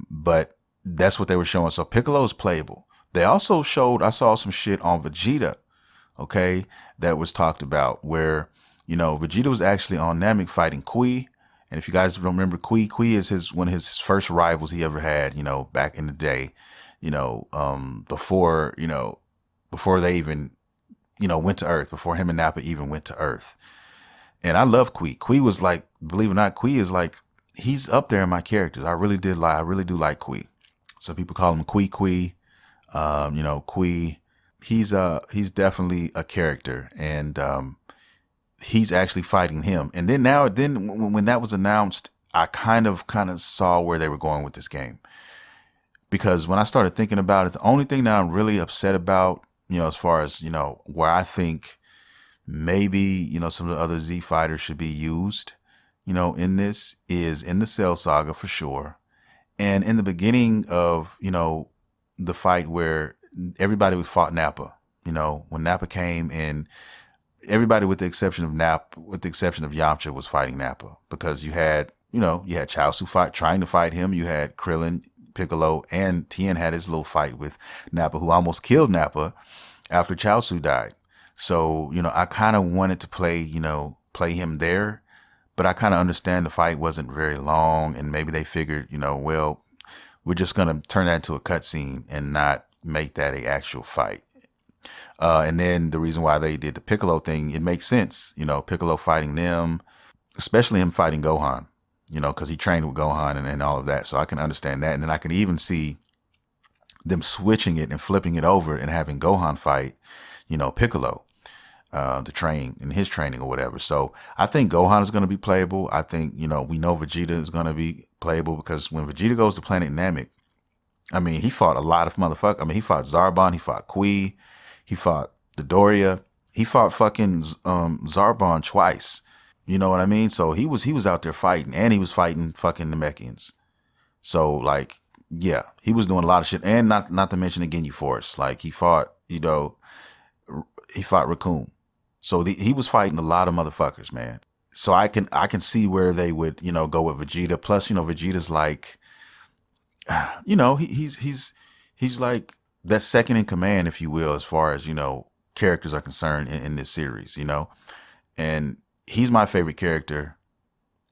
But that's what they were showing. So Piccolo is playable. They also showed, I saw some shit on Vegeta, okay, that was talked about where, Vegeta was actually on Namek fighting Kui. And if you guys remember Kui is one of his first rivals he ever had, back in the day, before they even, went to Earth, before him and Nappa even went to Earth. And I love Kui. Kui was like, believe it or not, Kui is like, he's up there in my characters. I really do like Kui. So people call him Kui. Kui. He's definitely a character, and he's actually fighting him. And then when that was announced, I kind of saw where they were going with this game. Because when I started thinking about it, the only thing that I'm really upset about, as far as, where I think maybe, some of the other Z fighters should be used, in this is in the Cell Saga for sure. And in the beginning of, the fight where everybody would fought Nappa, when Nappa came and everybody with the exception of Yamcha was fighting Nappa, because you had Chaozu trying to fight him. You had Krillin, Piccolo, and Tien had his little fight with Nappa, who almost killed Nappa after Chaozu died. So, I kind of wanted to play him there, but I kind of understand the fight wasn't very long, and maybe they figured, well, we're just going to turn that into a cutscene and not make that a actual fight. And then the reason why they did the Piccolo thing, it makes sense. Piccolo fighting them, especially him fighting Gohan, because he trained with Gohan and all of that. So I can understand that. And then I can even see them switching it and flipping it over and having Gohan fight, Piccolo, to train in his training or whatever. So I think Gohan is going to be playable. I think, we know Vegeta is going to be playable, because when Vegeta goes to Planet Namek, I mean, he fought a lot of motherfuckers. I mean, he fought Zarbon, he fought Kui, he fought Dodoria, he fought fucking Zarbon twice. You know what I mean? So he was out there fighting, and he was fighting fucking Namekians. So like, yeah, he was doing a lot of shit, and not to mention again Euphorus. Like he fought, Raccoon. So he was fighting a lot of motherfuckers, man. So I can see where they would, go with Vegeta. Plus, Vegeta's like, he's like that second in command, if you will, as far as, characters are concerned in this series, and he's my favorite character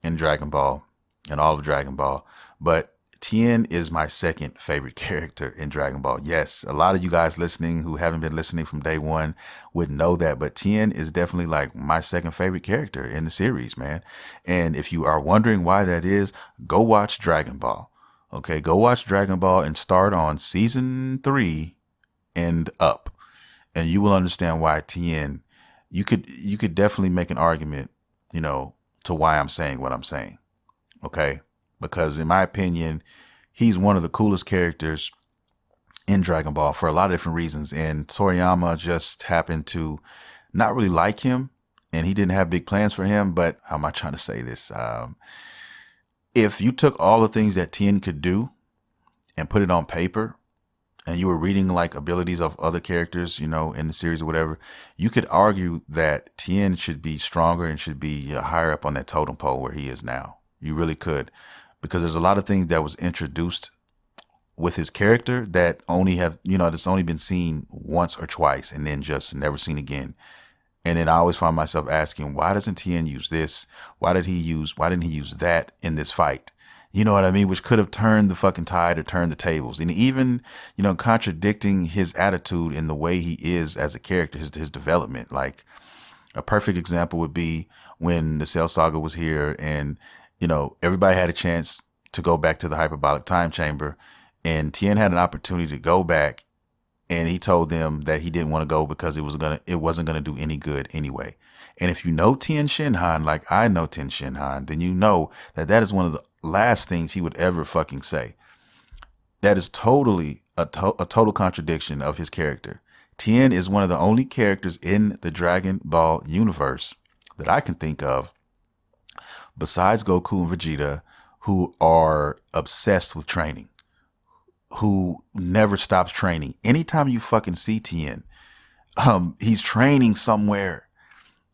in Dragon Ball and all of Dragon Ball. But Tien is my second favorite character in Dragon Ball. Yes, a lot of you guys listening who haven't been listening from day one would know that, but Tien is definitely like my second favorite character in the series, man. And if you are wondering why that is, go watch Dragon Ball. Okay, go watch Dragon Ball and start on season 3 and up, and you will understand why Tien. You could definitely make an argument, to why I'm saying what I'm saying. Okay. Because in my opinion, he's one of the coolest characters in Dragon Ball for a lot of different reasons. And Toriyama just happened to not really like him, and he didn't have big plans for him. But how am I trying to say this? If you took all the things that Tien could do and put it on paper, and you were reading like abilities of other characters, in the series or whatever, you could argue that Tien should be stronger and should be higher up on that totem pole where he is now. You really could. Because there's a lot of things that was introduced with his character that that's only been seen once or twice and then just never seen again. And then I always find myself asking, why doesn't Tien use this? Why didn't he use that in this fight? You know what I mean? Which could have turned the fucking tide or turned the tables. And even, contradicting his attitude in the way he is as a character, his development. Like a perfect example would be when the Cell Saga was here and, everybody had a chance to go back to the hyperbolic time chamber, and Tien had an opportunity to go back, and he told them that he didn't want to go because it wasn't gonna do any good anyway. And if you know Tien Shinhan, like I know Tien Shinhan, then you know that is one of the last things he would ever fucking say. That is totally a total contradiction of his character. Tien is one of the only characters in the Dragon Ball universe that I can think of, besides Goku and Vegeta, who are obsessed with training, who never stops training. Anytime you fucking see Tien, he's training somewhere.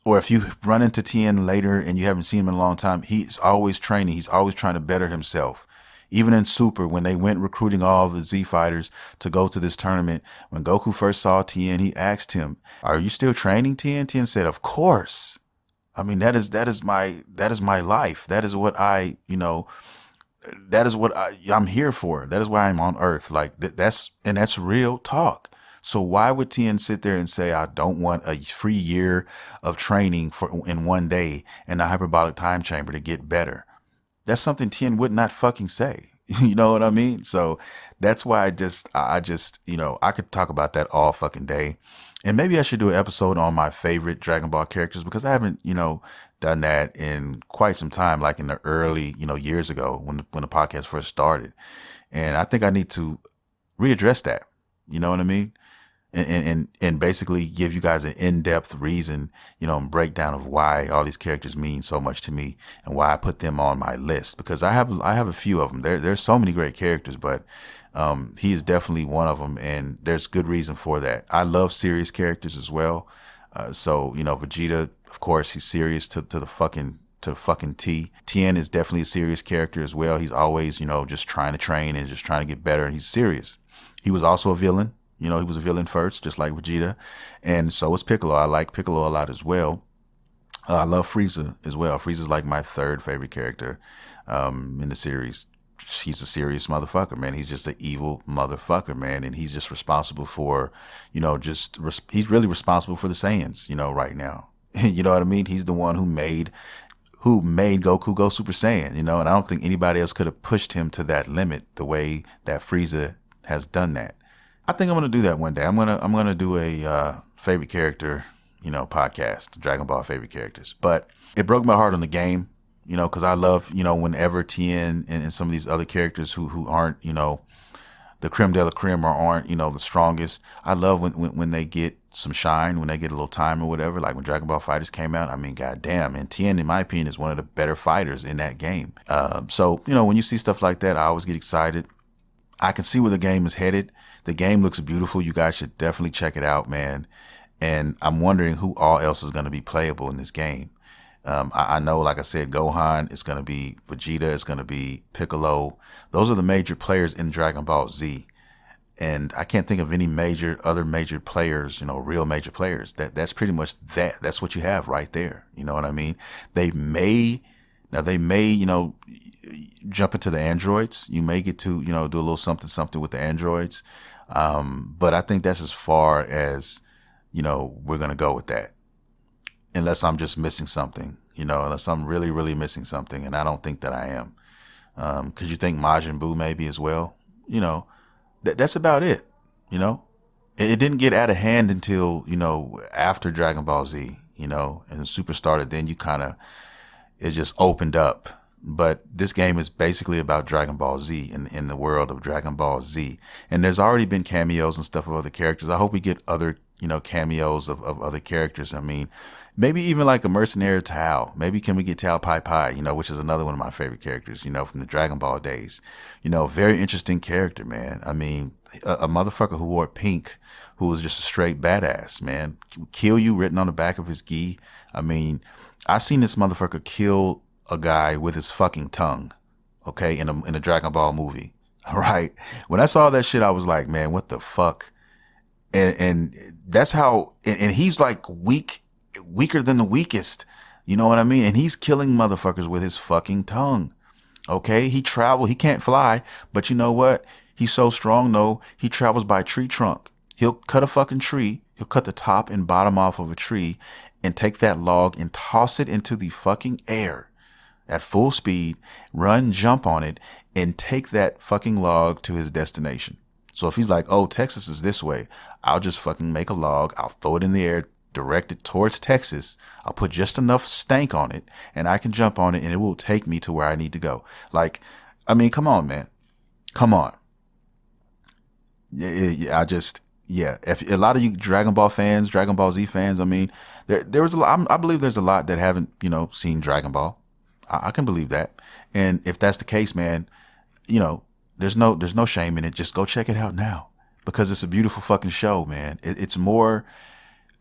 Or if you run into Tien later and you haven't seen him in a long time, he's always training. He's always trying to better himself. Even in Super, when they went recruiting all the Z fighters to go to this tournament, when Goku first saw Tien, he asked him, "Are you still training, Tien?" Tien said, "Of course. I mean, that is my life. That is what I'm here for. That is why I'm on Earth. Like that's real talk. So why would Tien sit there and say I don't want a free year of training for in one day in a hyperbolic time chamber to get better? That's something Tien would not fucking say. You know what I mean? So that's why I could talk about that all fucking day. And maybe I should do an episode on my favorite Dragon Ball characters because I haven't, done that in quite some time, like in the early, years ago when the podcast first started. And I think I need to readdress that. You know what I mean? And basically give you guys an in-depth reason, and breakdown of why all these characters mean so much to me and why I put them on my list, because I have a few of them. There's so many great characters, but he is definitely one of them, and there's good reason for that. I love serious characters as well. So Vegeta, of course, he's serious to the fucking T. Tien is definitely a serious character as well. He's always, just trying to train and just trying to get better, and he's serious. He was also a villain. He was a villain first, just like Vegeta. And so was Piccolo. I like Piccolo a lot as well. I love Frieza as well. Frieza's like my third favorite character in the series. He's a serious motherfucker, man. He's just an evil motherfucker, man. And he's just responsible for, he's really responsible for the Saiyans, right now. You know what I mean? He's the one who made Goku go Super Saiyan, and I don't think anybody else could have pushed him to that limit the way that Frieza has done that. I think I'm gonna do that one day. I'm gonna do a favorite character, podcast, Dragon Ball favorite characters. But it broke my heart on the game, because I love, whenever Tien and some of these other characters who aren't, the creme de la creme or aren't, the strongest. I love when they get some shine, when they get a little time or whatever. Like when Dragon Ball Fighters came out, I mean, goddamn. And Tien, in my opinion, is one of the better fighters in that game. So when you see stuff like that, I always get excited. I can see where the game is headed. The game looks beautiful. You guys should definitely check it out, man. And I'm wondering who all else is going to be playable in this game. I know, like I said, Gohan is going to be Vegeta. It's going to be Piccolo. Those are the major players in Dragon Ball Z. And I can't think of any other major players, real major players. That's pretty much that. That's what you have right there. You know what I mean? They may, jump into the androids. You may get to, do a little something with the androids. But I think that's as far as, we're going to go with that. Unless I'm just missing something, unless I'm really, really missing something. And I don't think that I am. Cause you think Majin Buu maybe as well, that's about it. It didn't get out of hand until, after Dragon Ball Z, and Super started, then it just opened up. But this game is basically about Dragon Ball Z in the world of Dragon Ball Z. And there's already been cameos and stuff of other characters. I hope we get other, cameos of other characters. I mean, maybe even like a mercenary Tao. Maybe can we get Tao Pai Pai, which is another one of my favorite characters, from the Dragon Ball days. Very interesting character, man. I mean, a motherfucker who wore pink, who was just a straight badass, man. Kill you written on the back of his gi. I mean, I seen this motherfucker kill a guy with his fucking tongue, okay, in a Dragon Ball movie. All right. When I saw that shit, I was like, man, what the fuck? And that's how, and he's like weaker than the weakest. You know what I mean? And he's killing motherfuckers with his fucking tongue. Okay. He can't fly, but you know what? He's so strong though. He travels by tree trunk. He'll cut a fucking tree. He'll cut the top and bottom off of a tree and take that log and toss it into the fucking air at full speed, run, jump on it, and take that fucking log to his destination. So if he's like, oh, Texas is this way, I'll just fucking make a log, I'll throw it in the air, direct it towards Texas, I'll put just enough stank on it, and I can jump on it, and it will take me to where I need to go. Like, I mean, come on, man. Come on. Yeah, if a lot of you Dragon Ball fans, Dragon Ball Z fans, I mean, there was a lot, I believe there's a lot that haven't, seen Dragon Ball. I can believe that. And if that's the case, man, there's no shame in it. Just go check it out now because it's a beautiful fucking show, man. It's more,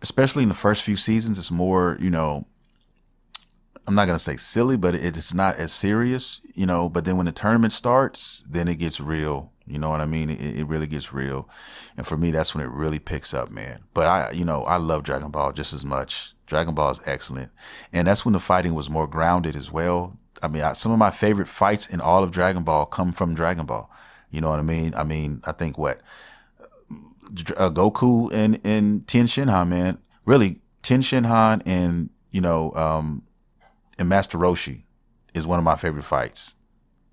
especially in the first few seasons, it's more, I'm not going to say silly, but it's not as serious, but then when the tournament starts, then it gets real You know what I mean? It really gets real. And for me, that's when it really picks up, man. But I love Dragon Ball just as much. Dragon Ball is excellent. And that's when the fighting was more grounded as well. I mean, some of my favorite fights in all of Dragon Ball come from Dragon Ball. You know what I mean? I think Goku and Tien Shinhan, man. Really, Tien Shinhan and, and Master Roshi is one of my favorite fights.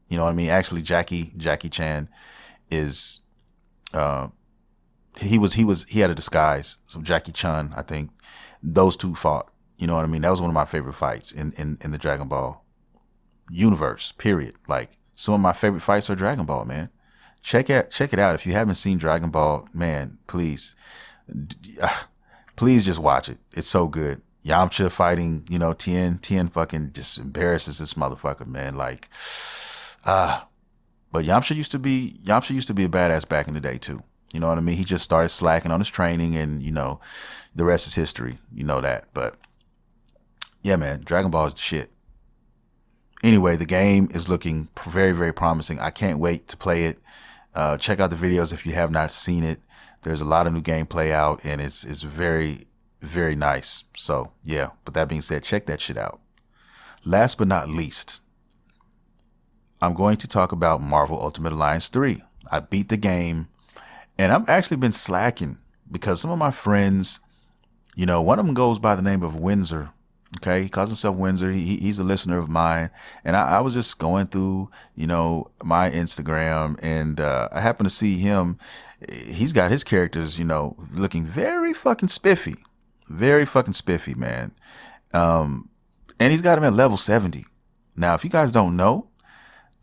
You know what I mean? Actually, Jackie Chan is he had a disguise. So Jackie Chun, I think, those two fought. You know what I mean? That was one of my favorite fights in the Dragon Ball universe. Period. Like, some of my favorite fights are Dragon Ball, man. Check it out. If you haven't seen Dragon Ball, man, please just watch it. It's so good. Yamcha fighting, Tien fucking just embarrasses this motherfucker, man. Like, but Yamcha used to be a badass back in the day too. You know what I mean? He just started slacking on his training, and the rest is history. You know that. But yeah, man, Dragon Ball is the shit. Anyway, the game is looking very, very promising. I can't wait to play it. Check out the videos if you have not seen it. There's a lot of new gameplay out, and it's very, very nice. So yeah, but that being said, check that shit out. Last but not least, I'm going to talk about Marvel Ultimate Alliance 3. I beat the game, and I've actually been slacking because some of my friends, one of them goes by the name of Windsor. Okay, he calls himself Windsor. He's a listener of mine, and I was just going through, my Instagram, and I happened to see him. He's got his characters, looking very fucking spiffy, man. And he's got him at level 70. Now, if you guys don't know,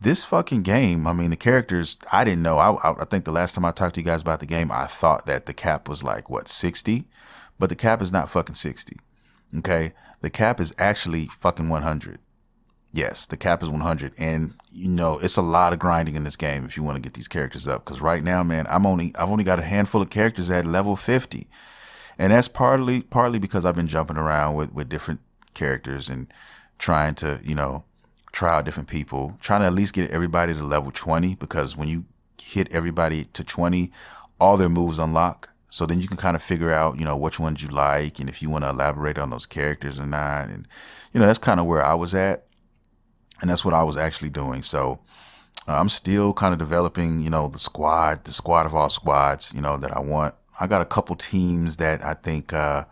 this fucking game, I mean, the characters, I didn't know. I think the last time I talked to you guys about the game, I thought that the cap was like, 60? But the cap is not fucking 60. Okay? The cap is actually fucking 100. Yes, the cap is 100. And, it's a lot of grinding in this game if you want to get these characters up. Because right now, man, I've only got a handful of characters at level 50. And that's partly because I've been jumping around with different characters and trying to, try out different people, trying to at least get everybody to level 20, because when you hit everybody to 20, all their moves unlock. So then you can kind of figure out, which ones you like and if you want to elaborate on those characters or not. And, that's kind of where I was at. And that's what I was actually doing. So I'm still kind of developing, the squad of all squads, that I want. I got a couple teams that I think are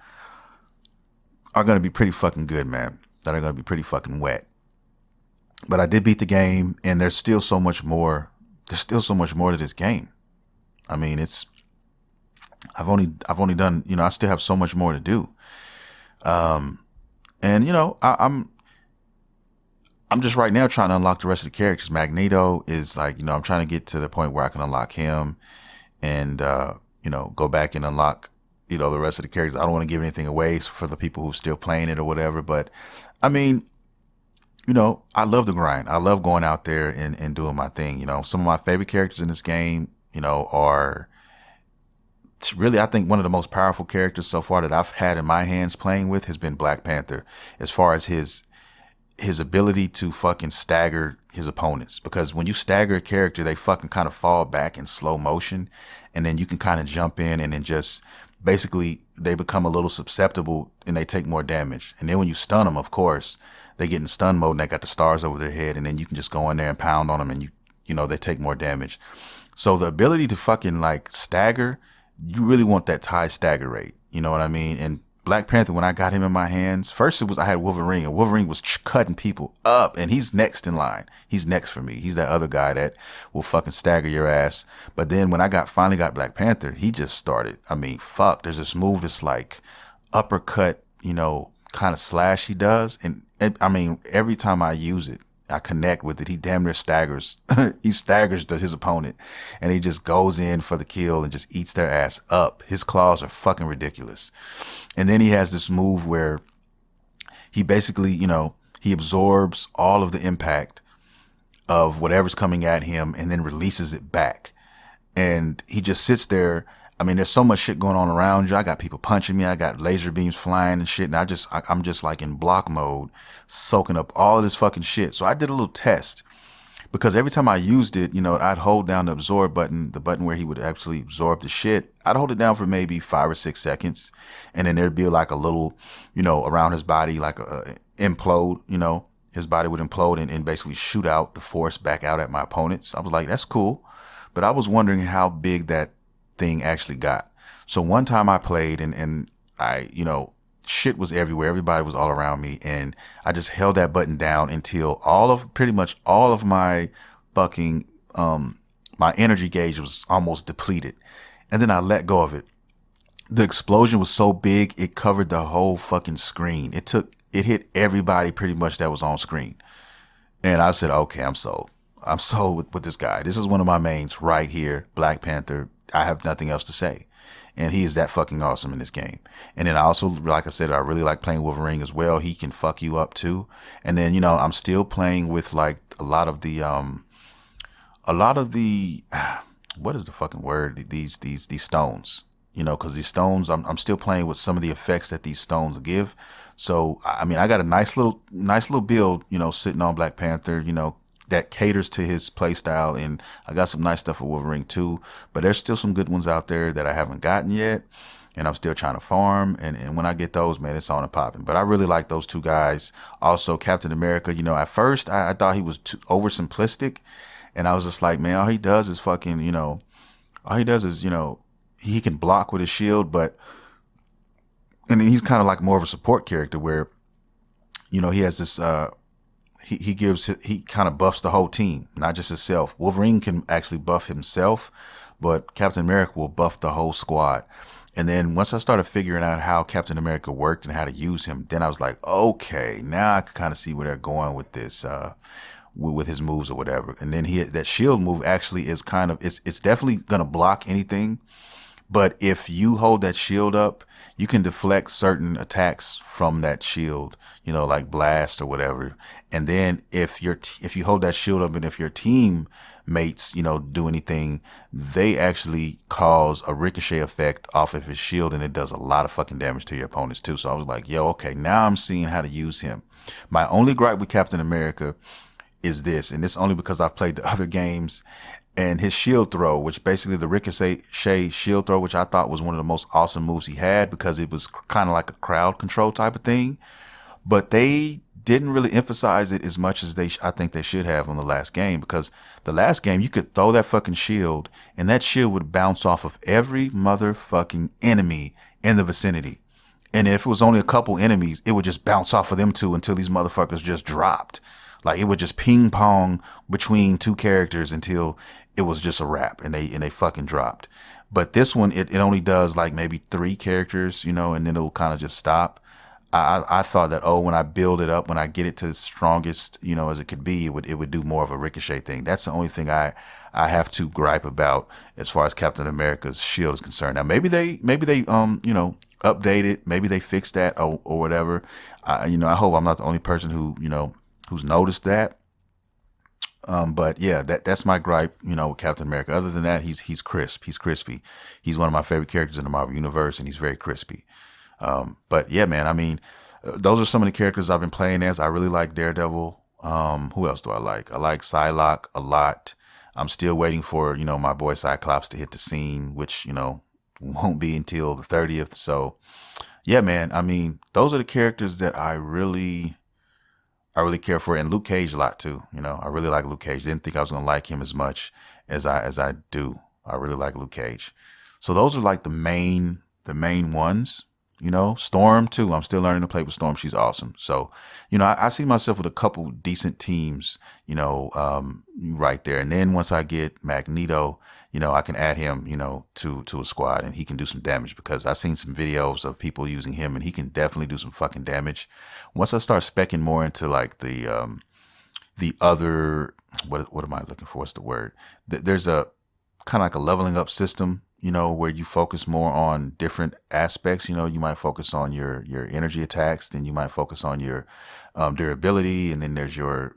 going to be pretty fucking good, man, that are going to be pretty fucking wet. But I did beat the game, and there's still so much more. There's still so much more to this game. I mean, I've only done, I still have so much more to do. And I'm just right now trying to unlock the rest of the characters. Magneto is like, I'm trying to get to the point where I can unlock him and, go back and unlock, the rest of the characters. I don't want to give anything away for the people who are still playing it or whatever. But I mean, I love the grind. I love going out there and doing my thing. Some of my favorite characters in this game, are really, I think one of the most powerful characters so far that I've had in my hands playing with has been Black Panther, as far as his ability to fucking stagger his opponents. Because when you stagger a character, they fucking kind of fall back in slow motion, and then you can kind of jump in and then just basically they become a little susceptible and they take more damage. And then when you stun them, of course, they get in stun mode and they got the stars over their head, and then you can just go in there and pound on them, and they take more damage. So the ability to fucking like stagger, you really want that high stagger rate. You know what I mean? And Black Panther, when I got him in my hands, first I had Wolverine, and Wolverine was cutting people up, and he's next in line. He's next for me. He's that other guy that will fucking stagger your ass. But then when I finally got Black Panther, he just started. I mean, fuck, there's this move that's like uppercut, kind of slash he does. And I mean, every time I use it, I connect with it. He damn near staggers. He staggers his opponent, and he just goes in for the kill and just eats their ass up. His claws are fucking ridiculous. And then he has this move where he basically, he absorbs all of the impact of whatever's coming at him and then releases it back. And he just sits there. I mean, there's so much shit going on around you. I got people punching me. I got laser beams flying and shit. And I'm just like in block mode, soaking up all of this fucking shit. So I did a little test because every time I used it, I'd hold down the absorb button, the button where he would actually absorb the shit. I'd hold it down for maybe 5 or 6 seconds, and then there'd be like a little, around his body, like a implode. His body would implode and basically shoot out the force back out at my opponents. I was like, that's cool, but I was wondering how big that thing actually got. So one time I played and I, shit was everywhere. Everybody was all around me. And I just held that button down until pretty much all of my fucking, my energy gauge was almost depleted. And then I let go of it. The explosion was so big, it covered the whole fucking screen. It hit everybody pretty much that was on screen. And I said, okay, I'm sold. I'm sold with this guy. This is one of my mains right here. Black Panther. I have nothing else to say. And he is that fucking awesome in this game. And then I also, like I said, I really like playing Wolverine as well. He can fuck you up too. And then, I'm still playing with like a lot of the, what is the fucking word? These stones, cause these stones, I'm still playing with some of the effects that these stones give. So, I mean, I got a nice little build, sitting on Black Panther, that caters to his play style, and I got some nice stuff for Wolverine too, but there's still some good ones out there that I haven't gotten yet, and I'm still trying to farm, and when I get those, man, it's on and popping. But I really like those two guys. Also, Captain America, at first I thought he was too oversimplistic, and I was just like, man, all he does is fucking, he can block with his shield, and then he's kind of like more of a support character where, he has this, he kind of buffs the whole team, not just himself. Wolverine can actually buff himself, but Captain America will buff the whole squad. And then once I started figuring out how Captain America worked and how to use him, then I was like, okay, now I can kind of see where they're going with this, with his moves or whatever. And then that shield move actually is it's definitely going to block anything. But if you hold that shield up, you can deflect certain attacks from that shield, like blast or whatever. And then if you hold that shield up and if your teammates, do anything, they actually cause a ricochet effect off of his shield, and it does a lot of fucking damage to your opponents too. So I was like, yo, okay, now I'm seeing how to use him. My only gripe with Captain America is this, and it's only because I've played the other games, and his shield throw, which basically the ricochet shield throw, which I thought was one of the most awesome moves he had because it was kind of like a crowd control type of thing. But they didn't really emphasize it as much as I think they should have on the last game, because the last game you could throw that fucking shield and that shield would bounce off of every motherfucking enemy in the vicinity. And if it was only a couple enemies, it would just bounce off of them too until these motherfuckers just dropped. Like it would just ping pong between two characters until it was just a wrap and they fucking dropped. But this one, it only does like maybe 3 characters, and then it'll kind of just stop. I thought that, when I build it up, when I get it to the strongest, as it could be, it would do more of a ricochet thing. That's the only thing I have to gripe about as far as Captain America's shield is concerned. Now maybe they update it, maybe they fix that or whatever. I hope I'm not the only person who's noticed that. But yeah, that's my gripe, with Captain America. Other than that, he's crisp. He's crispy. He's one of my favorite characters in the Marvel Universe, and he's very crispy. But yeah, man, I mean, those are some of the characters I've been playing as. I really like Daredevil. Who else do I like? I like Psylocke a lot. I'm still waiting for, my boy Cyclops to hit the scene, which, won't be until the 30th. So yeah, man, I mean, those are the characters that I really care for, and Luke Cage a lot too. I really like Luke Cage. Didn't think I was gonna like him as much as I do. I really like Luke Cage. So those are like the main ones. Storm too. I'm still learning to play with Storm. She's awesome. So, I see myself with a couple decent teams, right there. And then once I get Magneto, I can add him, to a squad, and he can do some damage, because I've seen some videos of people using him and he can definitely do some fucking damage. Once I start specking more into like the other, what am I looking for? What's the word? There's a kind of like a leveling up system, where you focus more on different aspects. You might focus on your energy attacks, then you might focus on your durability, and then there's your,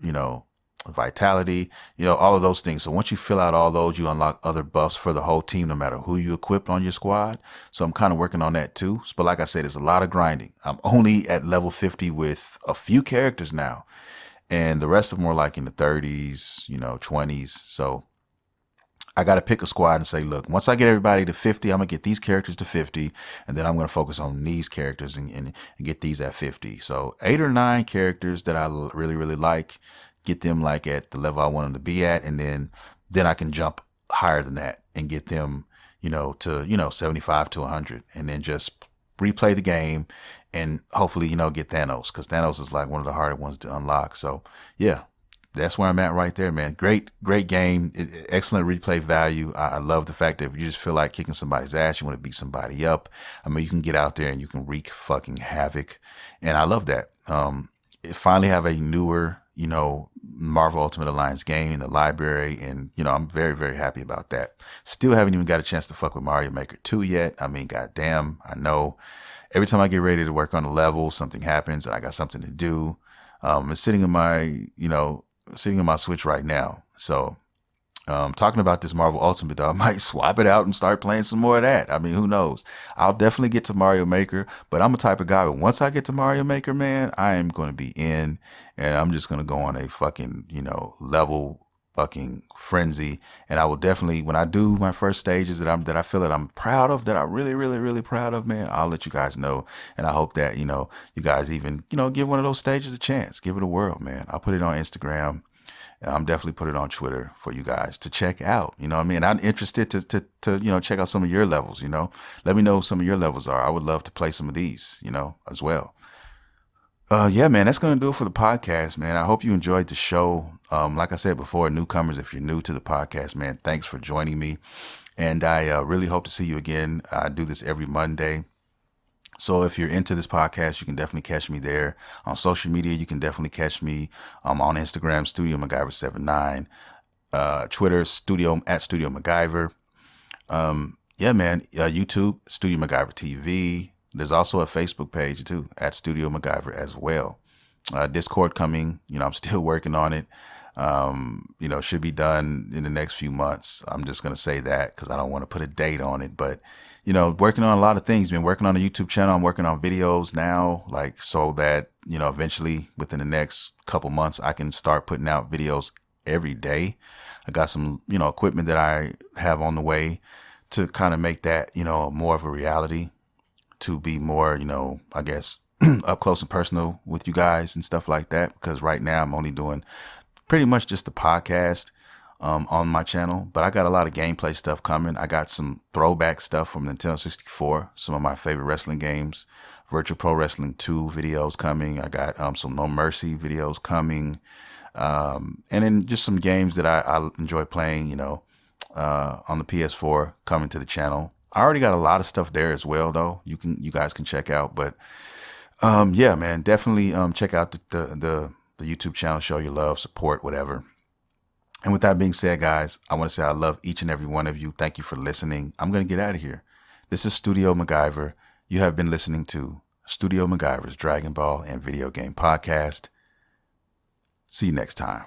vitality, all of those things. So once you fill out all those, you unlock other buffs for the whole team, no matter who you equip on your squad. So I'm kind of working on that too. But like I said, it's a lot of grinding. I'm only at level 50 with a few characters now. and the rest of them are like in the 30s, 20s. So I got to pick a squad and say, look, once I get everybody to 50, I'm going to get these characters to 50, and then I'm going to focus on these characters and get these at 50. So 8 or 9 characters that I really, really like, get them like at the level I want them to be at, and then I can jump higher than that and get them, to, 75 to 100, and then just replay the game and hopefully, get Thanos, because Thanos is like one of the harder ones to unlock. So yeah, that's where I'm at right there, man. Great game. Excellent replay value. I love the fact that if you just feel like kicking somebody's ass, you want to beat somebody up, I mean, you can get out there and you can wreak fucking havoc. And I love that. Finally have a newer, Marvel Ultimate Alliance game in the library. And, I'm very, very happy about that. Still haven't even got a chance to fuck with Mario Maker 2 yet. I mean, goddamn, I know every time I get ready to work on a level, something happens and I got something to do. It's sitting in my Switch right now. So talking about this Marvel Ultimate, though, I might swap it out and start playing some more of that. I mean, who knows? I'll definitely get to Mario Maker, but I'm a type of guy that once I get to Mario Maker, man, I am going to be in, and I'm just going to go on a fucking, level fucking frenzy. And I will definitely, when I do my first stages that I feel that I'm proud of, that I'm really, really, really proud of, man, I'll let you guys know. And I hope that, you guys even, give one of those stages a chance. Give it a whirl, man. I'll put it on Instagram. I'm definitely put it on Twitter for you guys to check out. You know what I mean? I'm interested to check out some of your levels, Let me know what some of your levels are. I would love to play some of these, as well. Yeah, man, that's going to do it for the podcast, man. I hope you enjoyed the show. Like I said before, newcomers, if you're new to the podcast, man, thanks for joining me. And I really hope to see you again. I do this every Monday. So if you're into this podcast, you can definitely catch me there. On social media, you can definitely catch me on Instagram, Studio MacGyver79, Twitter, Studio MacGyver. Yeah, man, YouTube, Studio MacGyver TV. There's also a Facebook page too, at Studio MacGyver as well. Discord coming, I'm still working on it. Should be done in the next few months. I'm just going to say that because I don't want to put a date on it, but working on a lot of things. Been working on a YouTube channel. I'm working on videos now, like so that, eventually within the next couple months, I can start putting out videos every day. I got some, equipment that I have on the way to kind of make that, more of a reality, to be more, I guess, up close and personal with you guys and stuff like that. Because right now I'm only doing pretty much just the podcast on my channel, but I got a lot of gameplay stuff coming. I got some throwback stuff from Nintendo 64, some of my favorite wrestling games, Virtual Pro Wrestling 2 videos coming. I got some No Mercy videos coming, and then just some games that I enjoy playing, on the PS4 coming to the channel. I already got a lot of stuff there as well, though. You guys can check out, but yeah, man, definitely check out the YouTube channel, show your love, support, whatever. And with that being said, guys, I want to say I love each and every one of you. Thank you for listening. I'm going to get out of here. This is Studio MacGyver. You have been listening to Studio MacGyver's Dragon Ball and Video Game Podcast. See you next time.